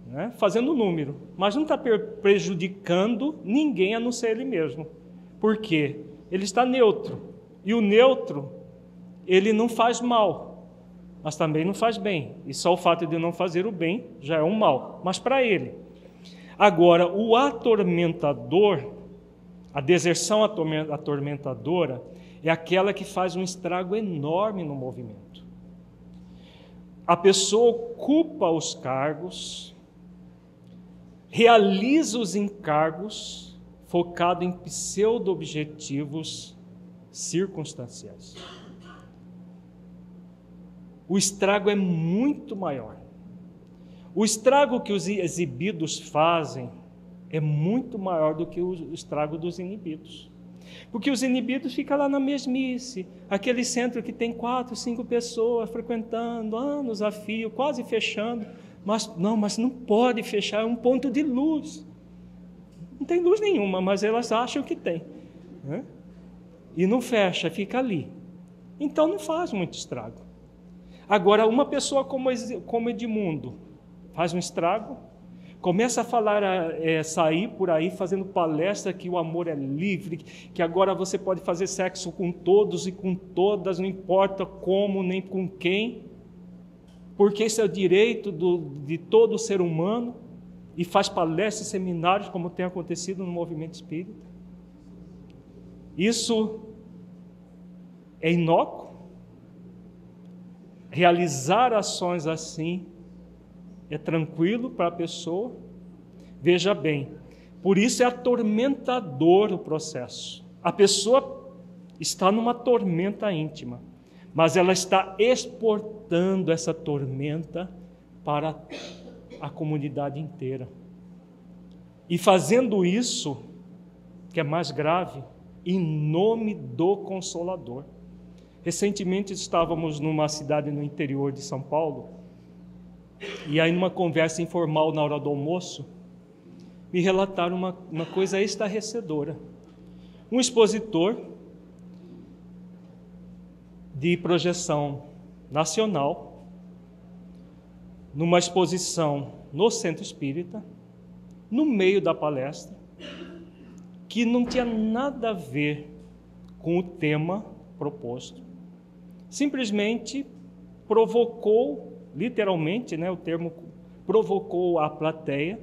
né, fazendo número. Mas não está prejudicando ninguém a não ser ele mesmo. Por quê? Ele está neutro. E o neutro, ele não faz mal, mas também não faz bem. E só o fato de não fazer o bem já é um mal, mas para ele. Agora, o atormentador, a deserção atormentadora, é aquela que faz um estrago enorme no movimento. A pessoa ocupa os cargos, realiza os encargos, focado em pseudo-objetivos circunstanciais. O estrago é muito maior. O estrago que os exibidos fazem é muito maior do que o estrago dos inibidos. Porque os inibidos ficam lá na mesmice, aquele centro que tem 4, 5 pessoas frequentando, anos a fio, quase fechando, mas não pode fechar, é um ponto de luz. Não tem luz nenhuma, mas elas acham que tem, né? E não fecha, fica ali. Então não faz muito estrago. Agora, uma pessoa como Edmundo faz um estrago, começa a falar, sair por aí fazendo palestra que o amor é livre, que agora você pode fazer sexo com todos e com todas, não importa como nem com quem, porque esse é o direito de todo ser humano, e faz palestras e seminários, como tem acontecido no movimento espírita. Isso é inócuo? Realizar ações assim é tranquilo para a pessoa? Veja bem, por isso é atormentador o processo. A pessoa está numa tormenta íntima, mas ela está exportando essa tormenta para a comunidade inteira. E fazendo isso, que é mais grave, em nome do Consolador. Recentemente estávamos numa cidade no interior de São Paulo, e aí numa conversa informal na hora do almoço, me relataram uma coisa estarrecedora. Um expositor de projeção nacional, numa exposição no Centro Espírita, no meio da palestra, que não tinha nada a ver com o tema proposto, simplesmente provocou, literalmente, né, o termo provocou a plateia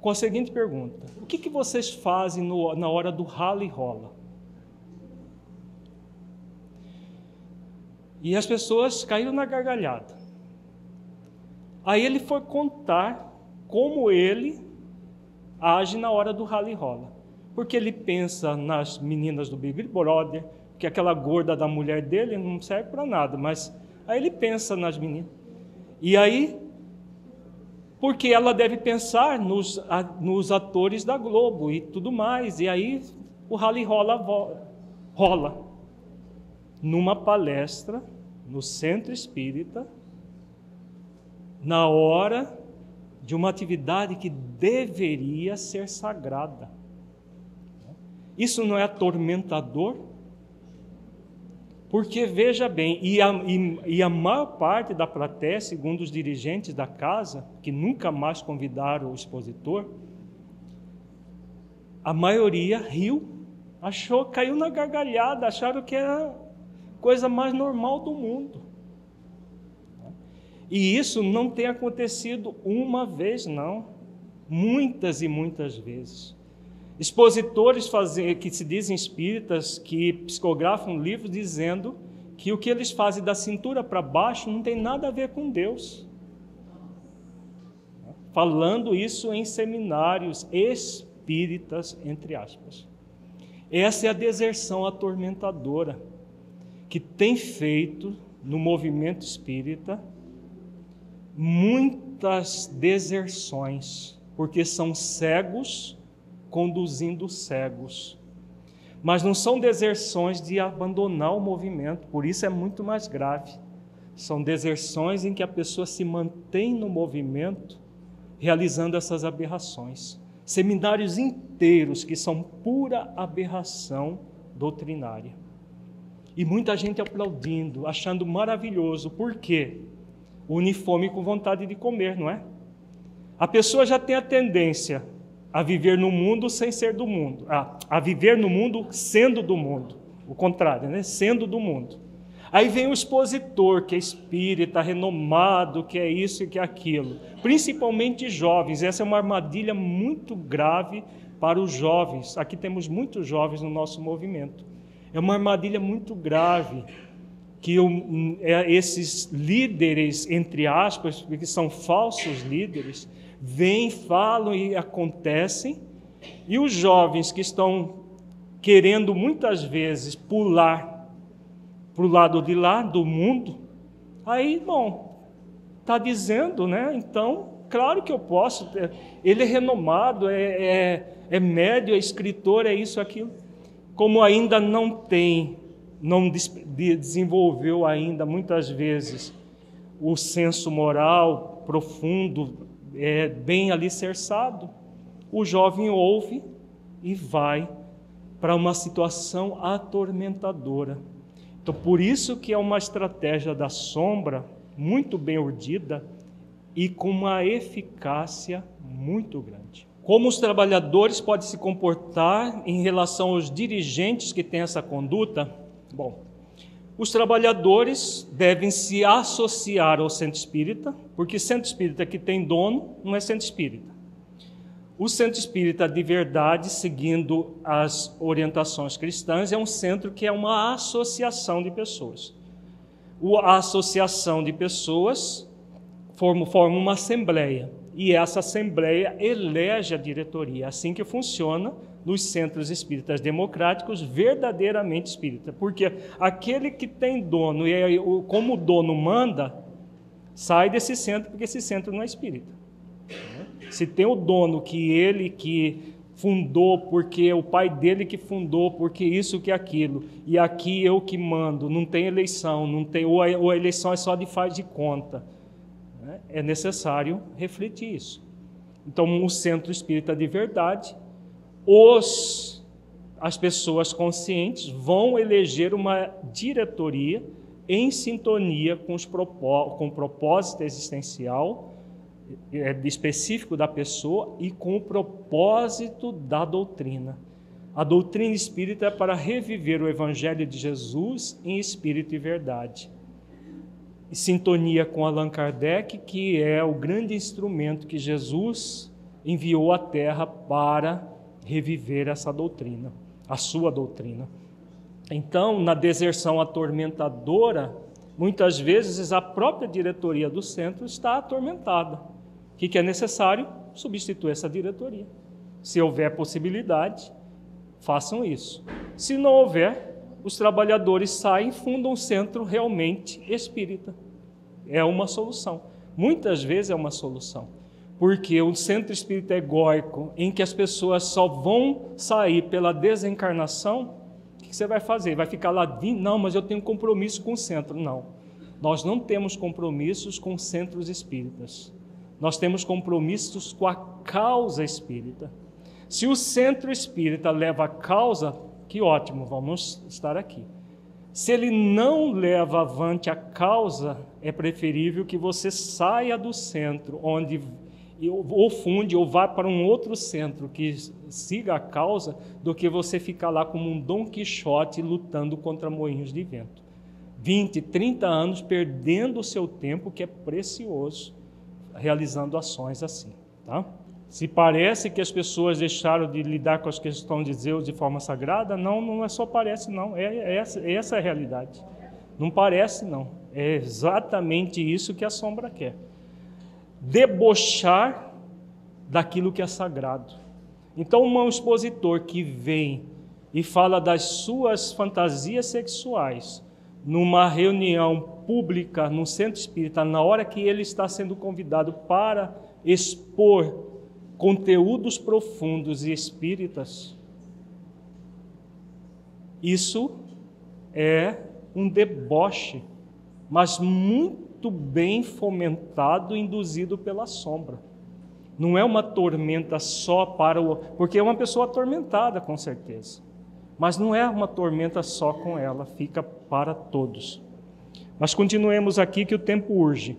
com a seguinte pergunta: o que vocês fazem na hora do rala e rola? E as pessoas caíram na gargalhada. Aí ele foi contar como ele age na hora do rala e rola, porque ele pensa nas meninas do Big Brother, que aquela gorda da mulher dele não serve para nada, mas aí ele pensa nas meninas. E aí, porque ela deve pensar nos atores da Globo e tudo mais. E aí o rally rola numa palestra no Centro Espírita, na hora de uma atividade que deveria ser sagrada. Isso não é atormentador? Porque, veja bem, e a maior parte da plateia, segundo os dirigentes da casa, que nunca mais convidaram o expositor, a maioria riu, caiu na gargalhada, acharam que era a coisa mais normal do mundo. E isso não tem acontecido uma vez, não. Muitas e muitas vezes. Expositores que se dizem espíritas, que psicografam livros dizendo que o que eles fazem da cintura para baixo não tem nada a ver com Deus. Falando isso em seminários espíritas, entre aspas. Essa é a deserção atormentadora que tem feito no movimento espírita muitas deserções, porque são cegos conduzindo cegos. Mas não são deserções de abandonar o movimento, por isso é muito mais grave. São deserções em que a pessoa se mantém no movimento, realizando essas aberrações. Seminários inteiros que são pura aberração doutrinária. E muita gente aplaudindo, achando maravilhoso. Por quê? O uniforme com vontade de comer, não é? A pessoa já tem a tendência a viver no mundo sem ser do mundo, a viver no mundo sendo do mundo, o contrário, né? Sendo do mundo. Aí vem o expositor, que é espírita, renomado, que é isso e que é aquilo, principalmente jovens. Essa é uma armadilha muito grave para os jovens. Aqui temos muitos jovens no nosso movimento. É uma armadilha muito grave, que esses líderes, entre aspas, que são falsos líderes, vêm, falam e acontecem, e os jovens que estão querendo muitas vezes pular para o lado de lá do mundo, aí, bom, está dizendo, né? Então, claro que eu posso, ele é renomado, é médio, é escritor, é isso, aquilo. Como ainda não desenvolveu ainda, muitas vezes, o senso moral profundo, bem alicerçado, o jovem ouve e vai para uma situação atormentadora. Então, por isso que é uma estratégia da sombra muito bem urdida e com uma eficácia muito grande. Como os trabalhadores podem se comportar em relação aos dirigentes que têm essa conduta? Bom, os trabalhadores devem se associar ao centro espírita, porque centro espírita que tem dono não é centro espírita. O centro espírita de verdade, seguindo as orientações cristãs, é um centro que é uma associação de pessoas. A associação de pessoas forma uma assembleia, e essa assembleia elege a diretoria. Assim que funciona nos centros espíritas democráticos verdadeiramente espírita, porque aquele que tem dono e como o dono manda, sai desse centro, porque esse centro não é espírita. Se tem o dono que ele que fundou, porque o pai dele que fundou, porque isso, que aquilo, e aqui eu que mando, não tem eleição, não tem, ou a eleição é só de faz de conta, né? É necessário refletir isso. Então, o centro espírita de verdade, as pessoas conscientes vão eleger uma diretoria em sintonia com o propósito existencial específico da pessoa e com o propósito da doutrina. A doutrina espírita é para reviver o Evangelho de Jesus em espírito e verdade. Em sintonia com Allan Kardec, que é o grande instrumento que Jesus enviou à Terra para reviver essa doutrina, a sua doutrina. Então, na deserção atormentadora, muitas vezes a própria diretoria do centro está atormentada. O que é necessário? Substituir essa diretoria. Se houver possibilidade, façam isso. Se não houver, os trabalhadores saem e fundam um centro realmente espírita. É uma solução. Muitas vezes é uma solução. Porque o centro espírita egóico, em que as pessoas só vão sair pela desencarnação, o que você vai fazer? Vai ficar lá, não, mas eu tenho compromisso com o centro. Não, nós não temos compromissos com centros espíritas. Nós temos compromissos com a causa espírita. Se o centro espírita leva a causa, que ótimo, vamos estar aqui. Se ele não leva avante a causa, é preferível que você saia do centro, ou funde, ou vá para um outro centro que siga a causa, do que você ficar lá como um Dom Quixote lutando contra moinhos de vento. 20, 30 anos perdendo o seu tempo, que é precioso, realizando ações assim, tá? Se parece que as pessoas deixaram de lidar com as questões de Deus de forma sagrada, não é só parece, não. Essa é a realidade. Não parece, não. É exatamente isso que a sombra quer. Debochar daquilo que é sagrado. Então, um expositor que vem e fala das suas fantasias sexuais numa reunião pública, num centro espírita, na hora que ele está sendo convidado para expor conteúdos profundos e espíritas, isso é um deboche, mas muito bem fomentado e induzido pela sombra. Não é uma tormenta só para o... Porque é uma pessoa atormentada, com certeza. Mas não é uma tormenta só com ela, fica para todos. Mas continuemos aqui que o tempo urge.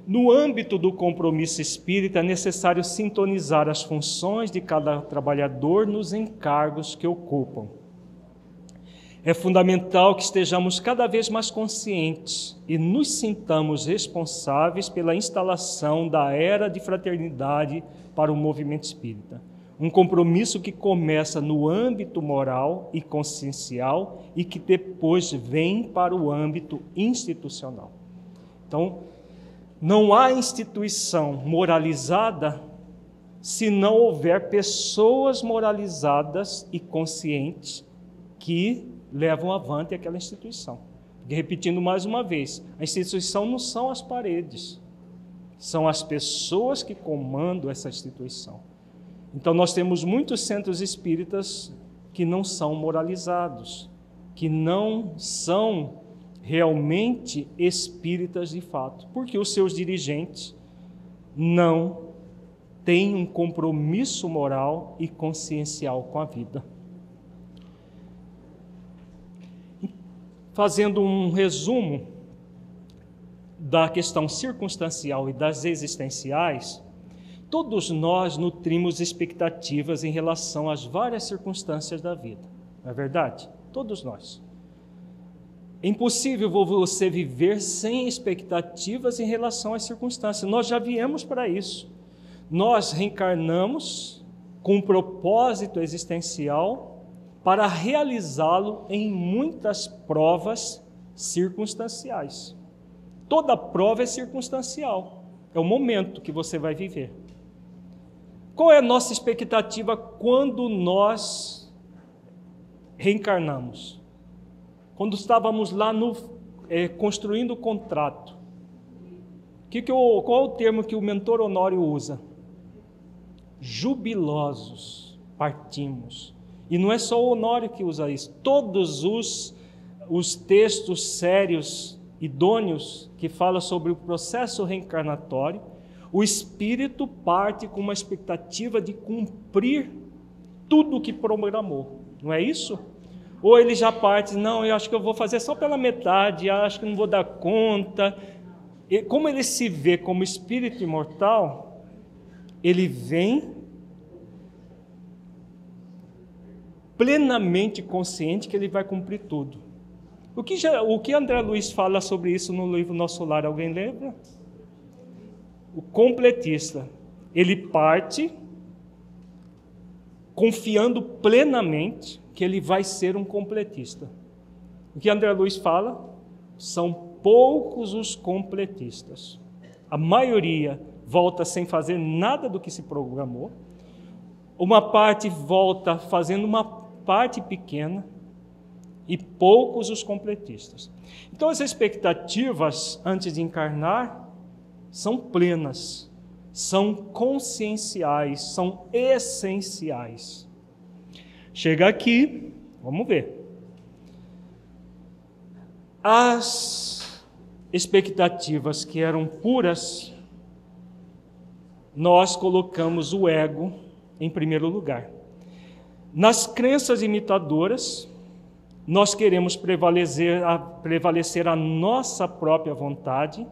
No âmbito do compromisso espírita, é necessário sintonizar as funções de cada trabalhador nos encargos que ocupam. É fundamental que estejamos cada vez mais conscientes e nos sintamos responsáveis pela instalação da era de fraternidade para o movimento espírita. Um compromisso que começa no âmbito moral e consciencial e que depois vem para o âmbito institucional. Então, não há instituição moralizada se não houver pessoas moralizadas e conscientes que levam avante aquela instituição. E repetindo mais uma vez, a instituição não são as paredes, são as pessoas que comandam essa instituição. Então nós temos muitos centros espíritas que não são moralizados, que não são realmente espíritas de fato, porque os seus dirigentes não têm um compromisso moral e consciencial com a vida. Fazendo um resumo da questão circunstancial e das existenciais, todos nós nutrimos expectativas em relação às várias circunstâncias da vida, não é verdade? Todos nós. É impossível você viver sem expectativas em relação às circunstâncias. Nós já viemos para isso. Nós reencarnamos com um propósito existencial para realizá-lo em muitas provas circunstanciais. Toda prova é circunstancial. É o momento que você vai viver. Qual é a nossa expectativa quando nós reencarnamos? Quando estávamos lá construindo o contrato, qual é o termo que o mentor Honório usa? Jubilosos, partimos. E não é só o Honório que usa isso. Todos os textos sérios, idôneos, que falam sobre o processo reencarnatório, o espírito parte com uma expectativa de cumprir tudo o que programou. Não é isso? Ou ele já parte, não, eu acho que eu vou fazer só pela metade, acho que não vou dar conta. E como ele se vê como espírito imortal, ele vem plenamente consciente que ele vai cumprir tudo. O que André Luiz fala sobre isso no livro Nosso Lar, alguém lembra? O completista, ele parte confiando plenamente que ele vai ser um completista. O que André Luiz fala? São poucos os completistas. A maioria volta sem fazer nada do que se programou. Uma parte volta fazendo uma parte pequena e poucos os completistas. Então as expectativas antes de encarnar são plenas. são conscienciais, são essenciais. Chega aqui, vamos ver. As expectativas que eram puras, nós colocamos o ego em primeiro lugar. Nas crenças imitadoras, nós queremos prevalecer a nossa própria vontade,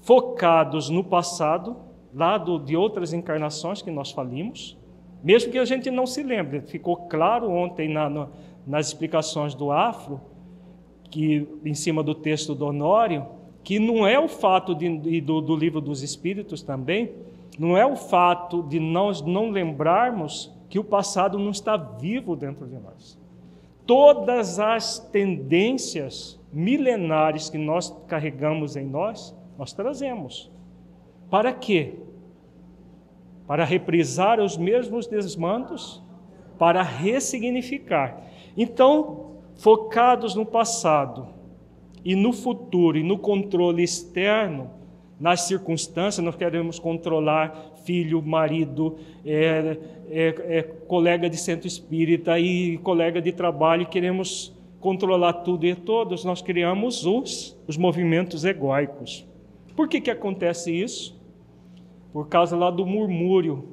focados no passado, lá de outras encarnações que nós falimos, mesmo que a gente não se lembre. Ficou claro ontem nas explicações do Afro, que em cima do texto do Honório, que não é o fato do Livro dos Espíritos também, não é o fato de nós não lembrarmos que o passado não está vivo dentro de nós. Todas as tendências milenares que nós carregamos em nós, nós trazemos. Para quê? Para reprisar os mesmos desmandos, para ressignificar. Então, focados no passado e no futuro e no controle externo, nas circunstâncias, nós queremos controlar filho, marido, colega de centro espírita e colega de trabalho, queremos controlar tudo e todos, nós criamos os movimentos egóicos. Por que acontece isso? Por causa lá do murmúrio,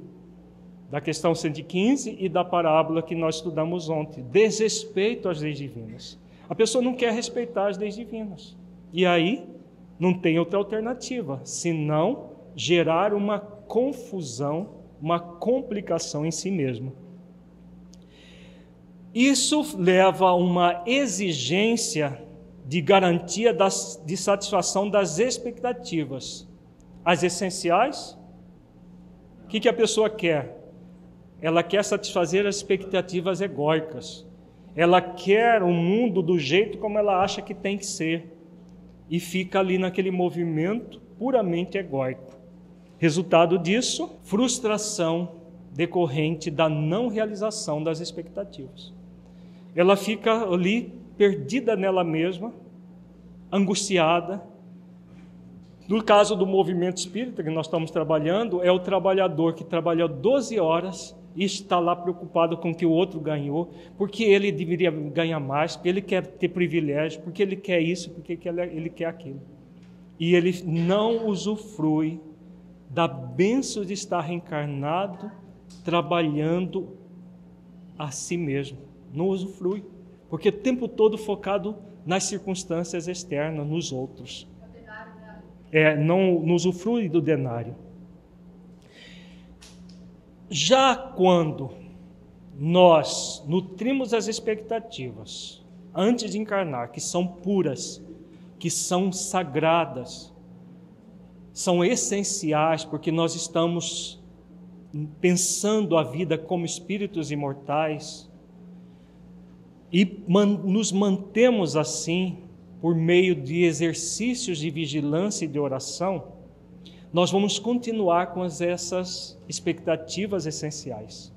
da questão 115 e da parábola que nós estudamos ontem, desrespeito às leis divinas. A pessoa não quer respeitar as leis divinas. E aí, não tem outra alternativa, senão gerar uma confusão, uma complicação em si mesmo. Isso leva a uma exigência de garantia de satisfação das expectativas. As essenciais, o que a pessoa quer? Ela quer satisfazer as expectativas egóicas. Ela quer o mundo do jeito como ela acha que tem que ser. E fica ali naquele movimento puramente egóico. Resultado disso, frustração decorrente da não realização das expectativas. Ela fica ali perdida nela mesma, angustiada. No caso do movimento espírita que nós estamos trabalhando, é o trabalhador que trabalhou 12 horas e está lá preocupado com o que o outro ganhou, porque ele deveria ganhar mais, porque ele quer ter privilégio, porque ele quer isso, porque ele quer aquilo. E ele não usufrui da bênção de estar reencarnado, trabalhando a si mesmo. Não usufrui, porque o tempo todo focado nas circunstâncias externas, nos outros. Não usufrui do denário. Já quando nós nutrimos as expectativas, antes de encarnar, que são puras, que são sagradas, são essenciais, porque nós estamos pensando a vida como espíritos imortais, e nos mantemos assim, por meio de exercícios de vigilância e de oração, nós vamos continuar com essas expectativas essenciais.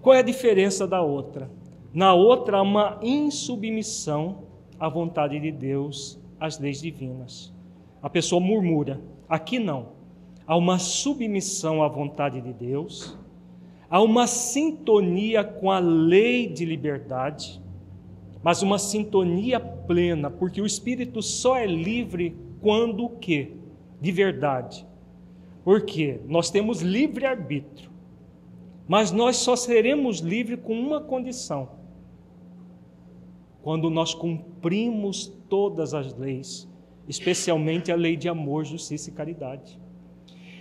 Qual é a diferença da outra? Na outra, há uma insubmissão à vontade de Deus, às leis divinas. A pessoa murmura. Aqui não. Há uma submissão à vontade de Deus, há uma sintonia com a lei de liberdade, mas uma sintonia plena, porque o espírito só é livre quando o quê? De verdade. Porque nós temos livre-arbítrio, mas nós só seremos livres com uma condição: quando nós cumprimos todas as leis, especialmente a lei de amor, justiça e caridade.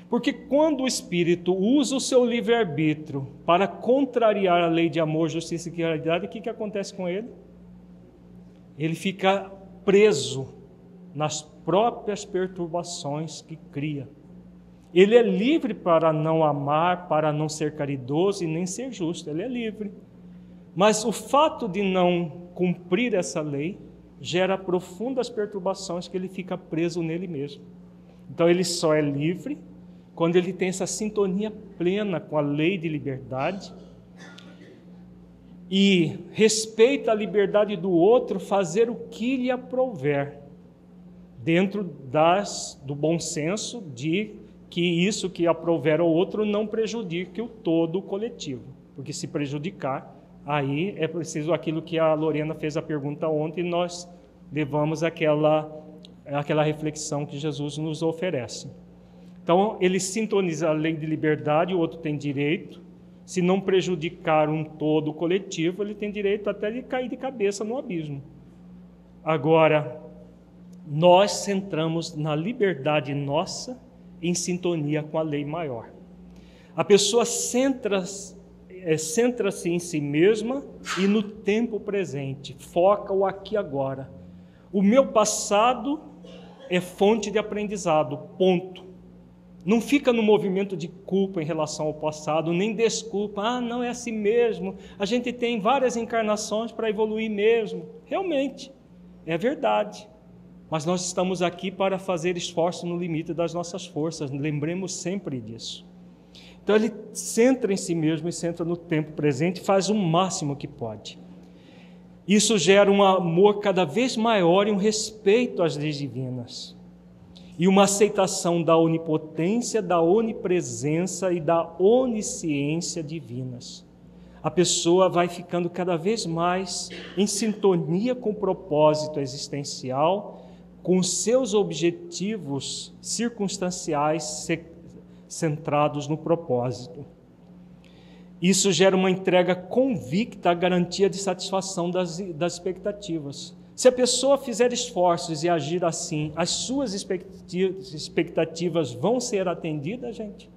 Porque quando o espírito usa o seu livre-arbítrio para contrariar a lei de amor, justiça e caridade, o que acontece com ele? Ele fica preso nas próprias perturbações que cria. Ele é livre para não amar, para não ser caridoso e nem ser justo. Ele é livre. Mas o fato de não cumprir essa lei gera profundas perturbações que ele fica preso nele mesmo. Então ele só é livre quando ele tem essa sintonia plena com a lei de liberdade e respeita a liberdade do outro, fazer o que lhe aprouver, dentro do bom senso de que isso que aprouver ao outro não prejudique o todo coletivo, porque se prejudicar, aí é preciso aquilo que a Lorena fez a pergunta ontem, e nós levamos aquela reflexão que Jesus nos oferece. Então, ele sintoniza a lei de liberdade, o outro tem direito, se não prejudicar um todo coletivo, ele tem direito até de cair de cabeça no abismo. Agora, nós centramos na liberdade nossa em sintonia com a lei maior. A pessoa centra-se em si mesma e no tempo presente, foca o aqui e agora. O meu passado é fonte de aprendizado, ponto. Não fica no movimento de culpa em relação ao passado, nem desculpa, não é assim mesmo, a gente tem várias encarnações para evoluir mesmo. Realmente, é verdade. Mas nós estamos aqui para fazer esforço no limite das nossas forças, lembremos sempre disso. Então ele centra em si mesmo e centra no tempo presente e faz o máximo que pode. Isso gera um amor cada vez maior e um respeito às leis divinas. E uma aceitação da onipotência, da onipresença e da onisciência divinas. A pessoa vai ficando cada vez mais em sintonia com o propósito existencial, com seus objetivos circunstanciais centrados no propósito. Isso gera uma entrega convicta à garantia de satisfação das expectativas. Se a pessoa fizer esforços e agir assim, as suas expectativas vão ser atendidas, gente?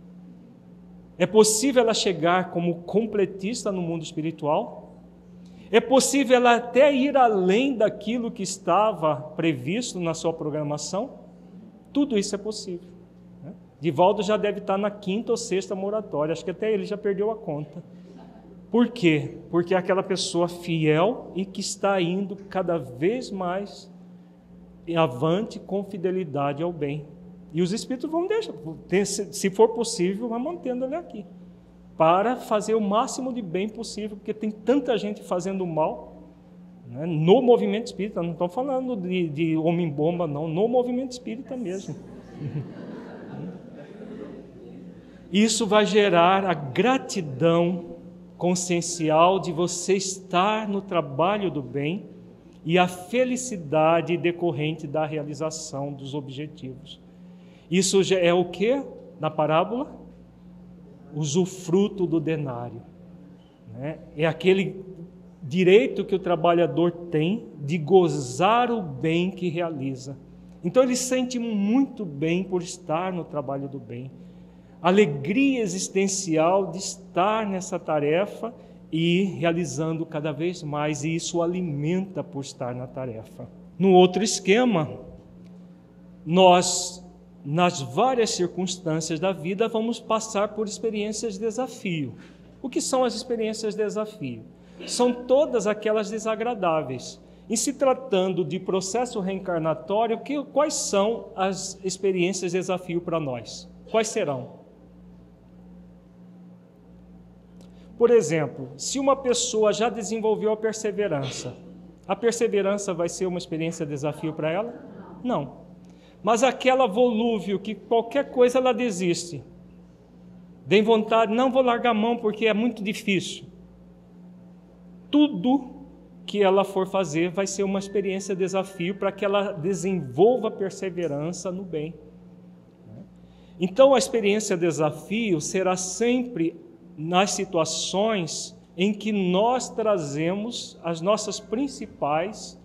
É possível ela chegar como completista no mundo espiritual? É possível ela até ir além daquilo que estava previsto na sua programação? Tudo isso é possível. Divaldo já deve estar na 5ª ou 6ª moratória, acho que até ele já perdeu a conta. Por quê? Porque é aquela pessoa fiel e que está indo cada vez mais avante com fidelidade ao bem. E os espíritos vão deixar, se for possível, vai mantendo ele aqui, para fazer o máximo de bem possível, porque tem tanta gente fazendo mal, né, no movimento espírita, não estou falando de homem-bomba, não, no movimento espírita mesmo. Isso vai gerar a gratidão consciencial de você estar no trabalho do bem e a felicidade decorrente da realização dos objetivos. Isso é o que na parábola? Usufruto do denário. É aquele direito que o trabalhador tem de gozar o bem que realiza. Então ele sente muito bem por estar no trabalho do bem. Alegria existencial de estar nessa tarefa e realizando cada vez mais, e isso o alimenta por estar na tarefa. No outro esquema, nós, nas várias circunstâncias da vida, vamos passar por experiências de desafio. O que são as experiências de desafio? São todas aquelas desagradáveis. Em se tratando de processo reencarnatório, quais são as experiências de desafio para nós? Quais serão? Por exemplo, se uma pessoa já desenvolveu a perseverança vai ser uma experiência de desafio para ela? Não. Mas aquela volúvel que qualquer coisa ela desiste, tem vontade, não vou largar a mão porque é muito difícil. Tudo que ela for fazer vai ser uma experiência de desafio para que ela desenvolva perseverança no bem. Então a experiência de desafio será sempre nas situações em que nós trazemos as nossas principais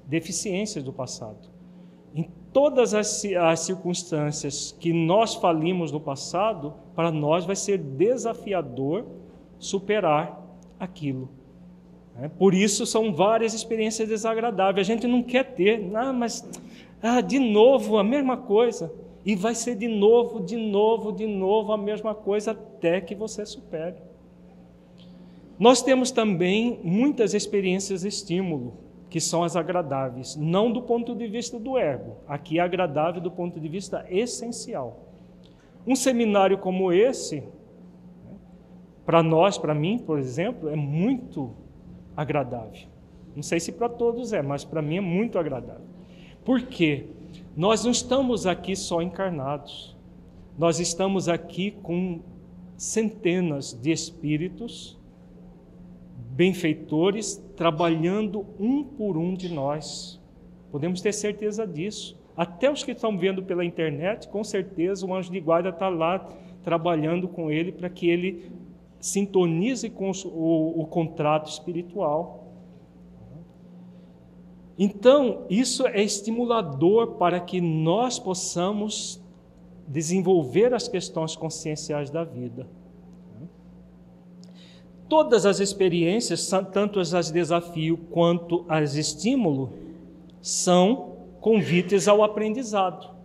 deficiências do passado. Em todas as circunstâncias que nós falimos no passado, para nós vai ser desafiador superar aquilo. Por isso são várias experiências desagradáveis. A gente não quer ter, de novo a mesma coisa. E vai ser de novo a mesma coisa até que você supere. Nós temos também muitas experiências de estímulo, que são as agradáveis, não do ponto de vista do ego. Aqui é agradável do ponto de vista essencial. Um seminário como esse, para nós, para mim, por exemplo, é muito agradável. Não sei se para todos mas para mim é muito agradável. Por quê? Nós não estamos aqui só encarnados. Nós estamos aqui com centenas de espíritos benfeitores trabalhando um por um de nós. Podemos ter certeza disso. Até os que estão vendo pela internet, com certeza o anjo de guarda está lá trabalhando com ele para que ele sintonize com o contrato espiritual. Então, isso é estimulador para que nós possamos desenvolver as questões conscienciais da vida. Todas as experiências, tanto as de desafio quanto as de estímulo, são convites ao aprendizado.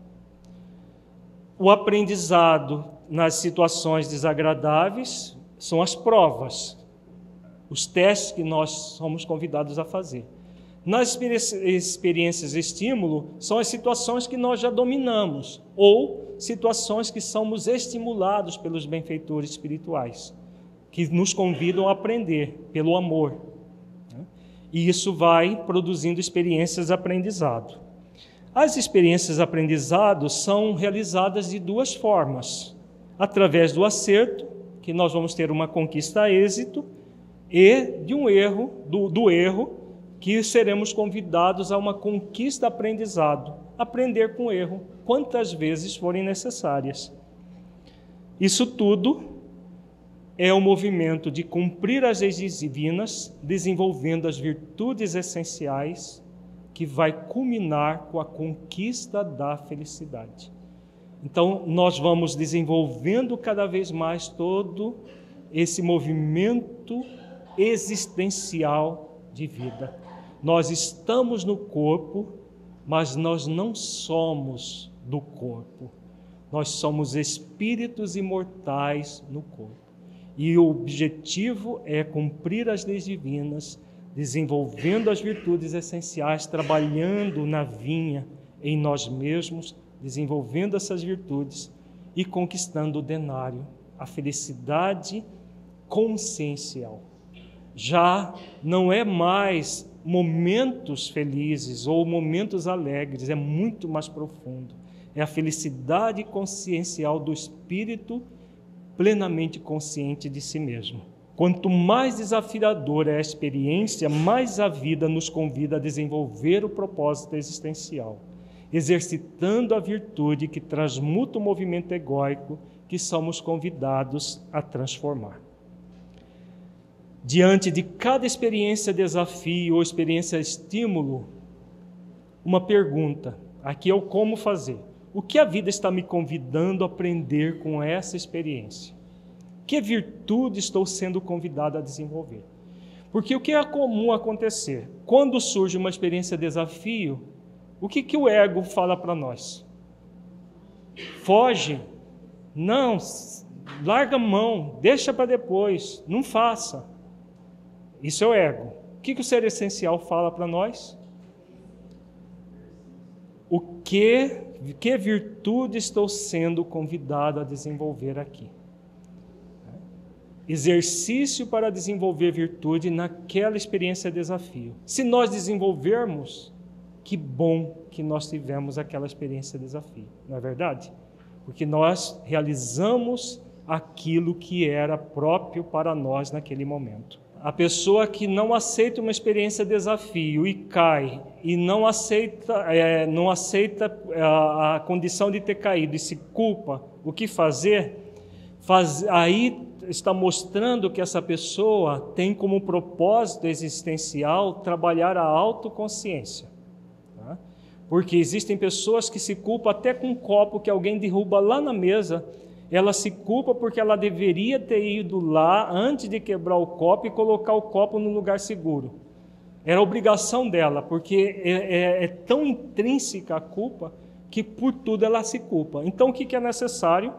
O aprendizado nas situações desagradáveis são as provas, os testes que nós somos convidados a fazer. Nas experiências de estímulo, são as situações que nós já dominamos, ou situações que somos estimulados pelos benfeitores espirituais, que nos convidam a aprender pelo amor. E isso vai produzindo experiências de aprendizado. As experiências de aprendizado são realizadas de duas formas: através do acerto, que nós vamos ter uma conquista a êxito, e de um erro, do erro, que seremos convidados a uma conquista aprendizado, aprender com o erro, quantas vezes forem necessárias. Isso tudo é o movimento de cumprir as leis divinas, desenvolvendo as virtudes essenciais, que vai culminar com a conquista da felicidade. Então, nós vamos desenvolvendo cada vez mais todo esse movimento existencial de vida. Nós estamos no corpo, mas nós não somos do corpo. Nós somos espíritos imortais no corpo. E o objetivo é cumprir as leis divinas, desenvolvendo as virtudes essenciais, trabalhando na vinha em nós mesmos, desenvolvendo essas virtudes e conquistando o denário, a felicidade consciencial. Já não é mais momentos felizes ou momentos alegres, é muito mais profundo. É a felicidade consciencial do espírito plenamente consciente de si mesmo. Quanto mais desafiadora é a experiência, mais a vida nos convida a desenvolver o propósito existencial, exercitando a virtude que transmuta o movimento egóico que somos convidados a transformar. Diante de cada experiência desafio ou experiência estímulo, uma pergunta, aqui é o como fazer. O que a vida está me convidando a aprender com essa experiência? Que virtude estou sendo convidado a desenvolver? Porque o que é comum acontecer? Quando surge uma experiência desafio, o que o ego fala para nós? Foge, não, larga a mão, deixa para depois, não faça. Isso é o ego. O que o ser essencial fala para nós? Que virtude estou sendo convidado a desenvolver aqui? Exercício para desenvolver virtude naquela experiência de desafio. Se nós desenvolvermos, que bom que nós tivemos aquela experiência de desafio, não é verdade? Porque nós realizamos aquilo que era próprio para nós naquele momento. A pessoa que não aceita uma experiência de desafio e cai, e não aceita a condição de ter caído e se culpa, o que fazer? Aí está mostrando que essa pessoa tem como propósito existencial trabalhar a autoconsciência. Tá? Porque existem pessoas que se culpam até com um copo que alguém derruba lá na mesa. Ela se culpa porque ela deveria ter ido lá antes de quebrar o copo e colocar o copo no lugar seguro. Era obrigação dela, porque é tão intrínseca a culpa que por tudo ela se culpa. Então o que é necessário?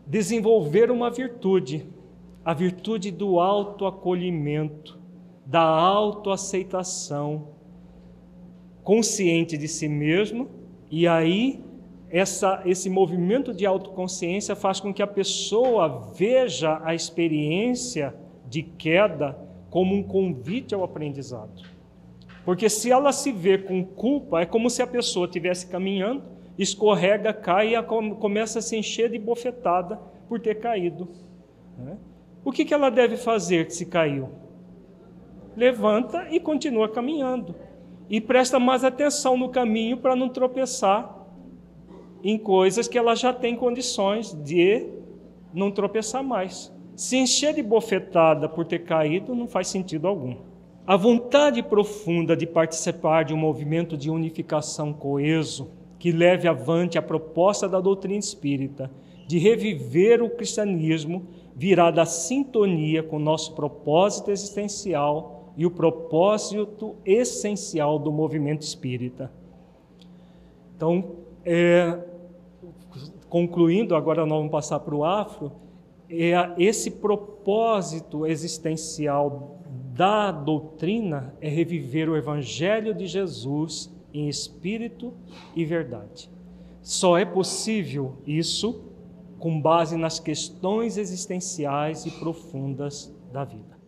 Desenvolver uma virtude, a virtude do autoacolhimento, da autoaceitação, consciente de si mesmo, e aí esse movimento de autoconsciência faz com que a pessoa veja a experiência de queda como um convite ao aprendizado. Porque se ela se vê com culpa, é como se a pessoa estivesse caminhando, escorrega, cai e começa a se encher de bofetada por ter caído. O que ela deve fazer se caiu? Levanta e continua caminhando. E presta mais atenção no caminho para não tropeçar em coisas que ela já tem condições de não tropeçar mais. Se encher de bofetada por ter caído não faz sentido algum. A vontade profunda de participar de um movimento de unificação coeso que leve avante a proposta da doutrina espírita de reviver o cristianismo virá da sintonia com o nosso propósito existencial e o propósito essencial do movimento espírita. Então, concluindo, agora nós vamos passar para o Afro, esse propósito existencial da doutrina é reviver o Evangelho de Jesus em espírito e verdade. Só é possível isso com base nas questões existenciais e profundas da vida.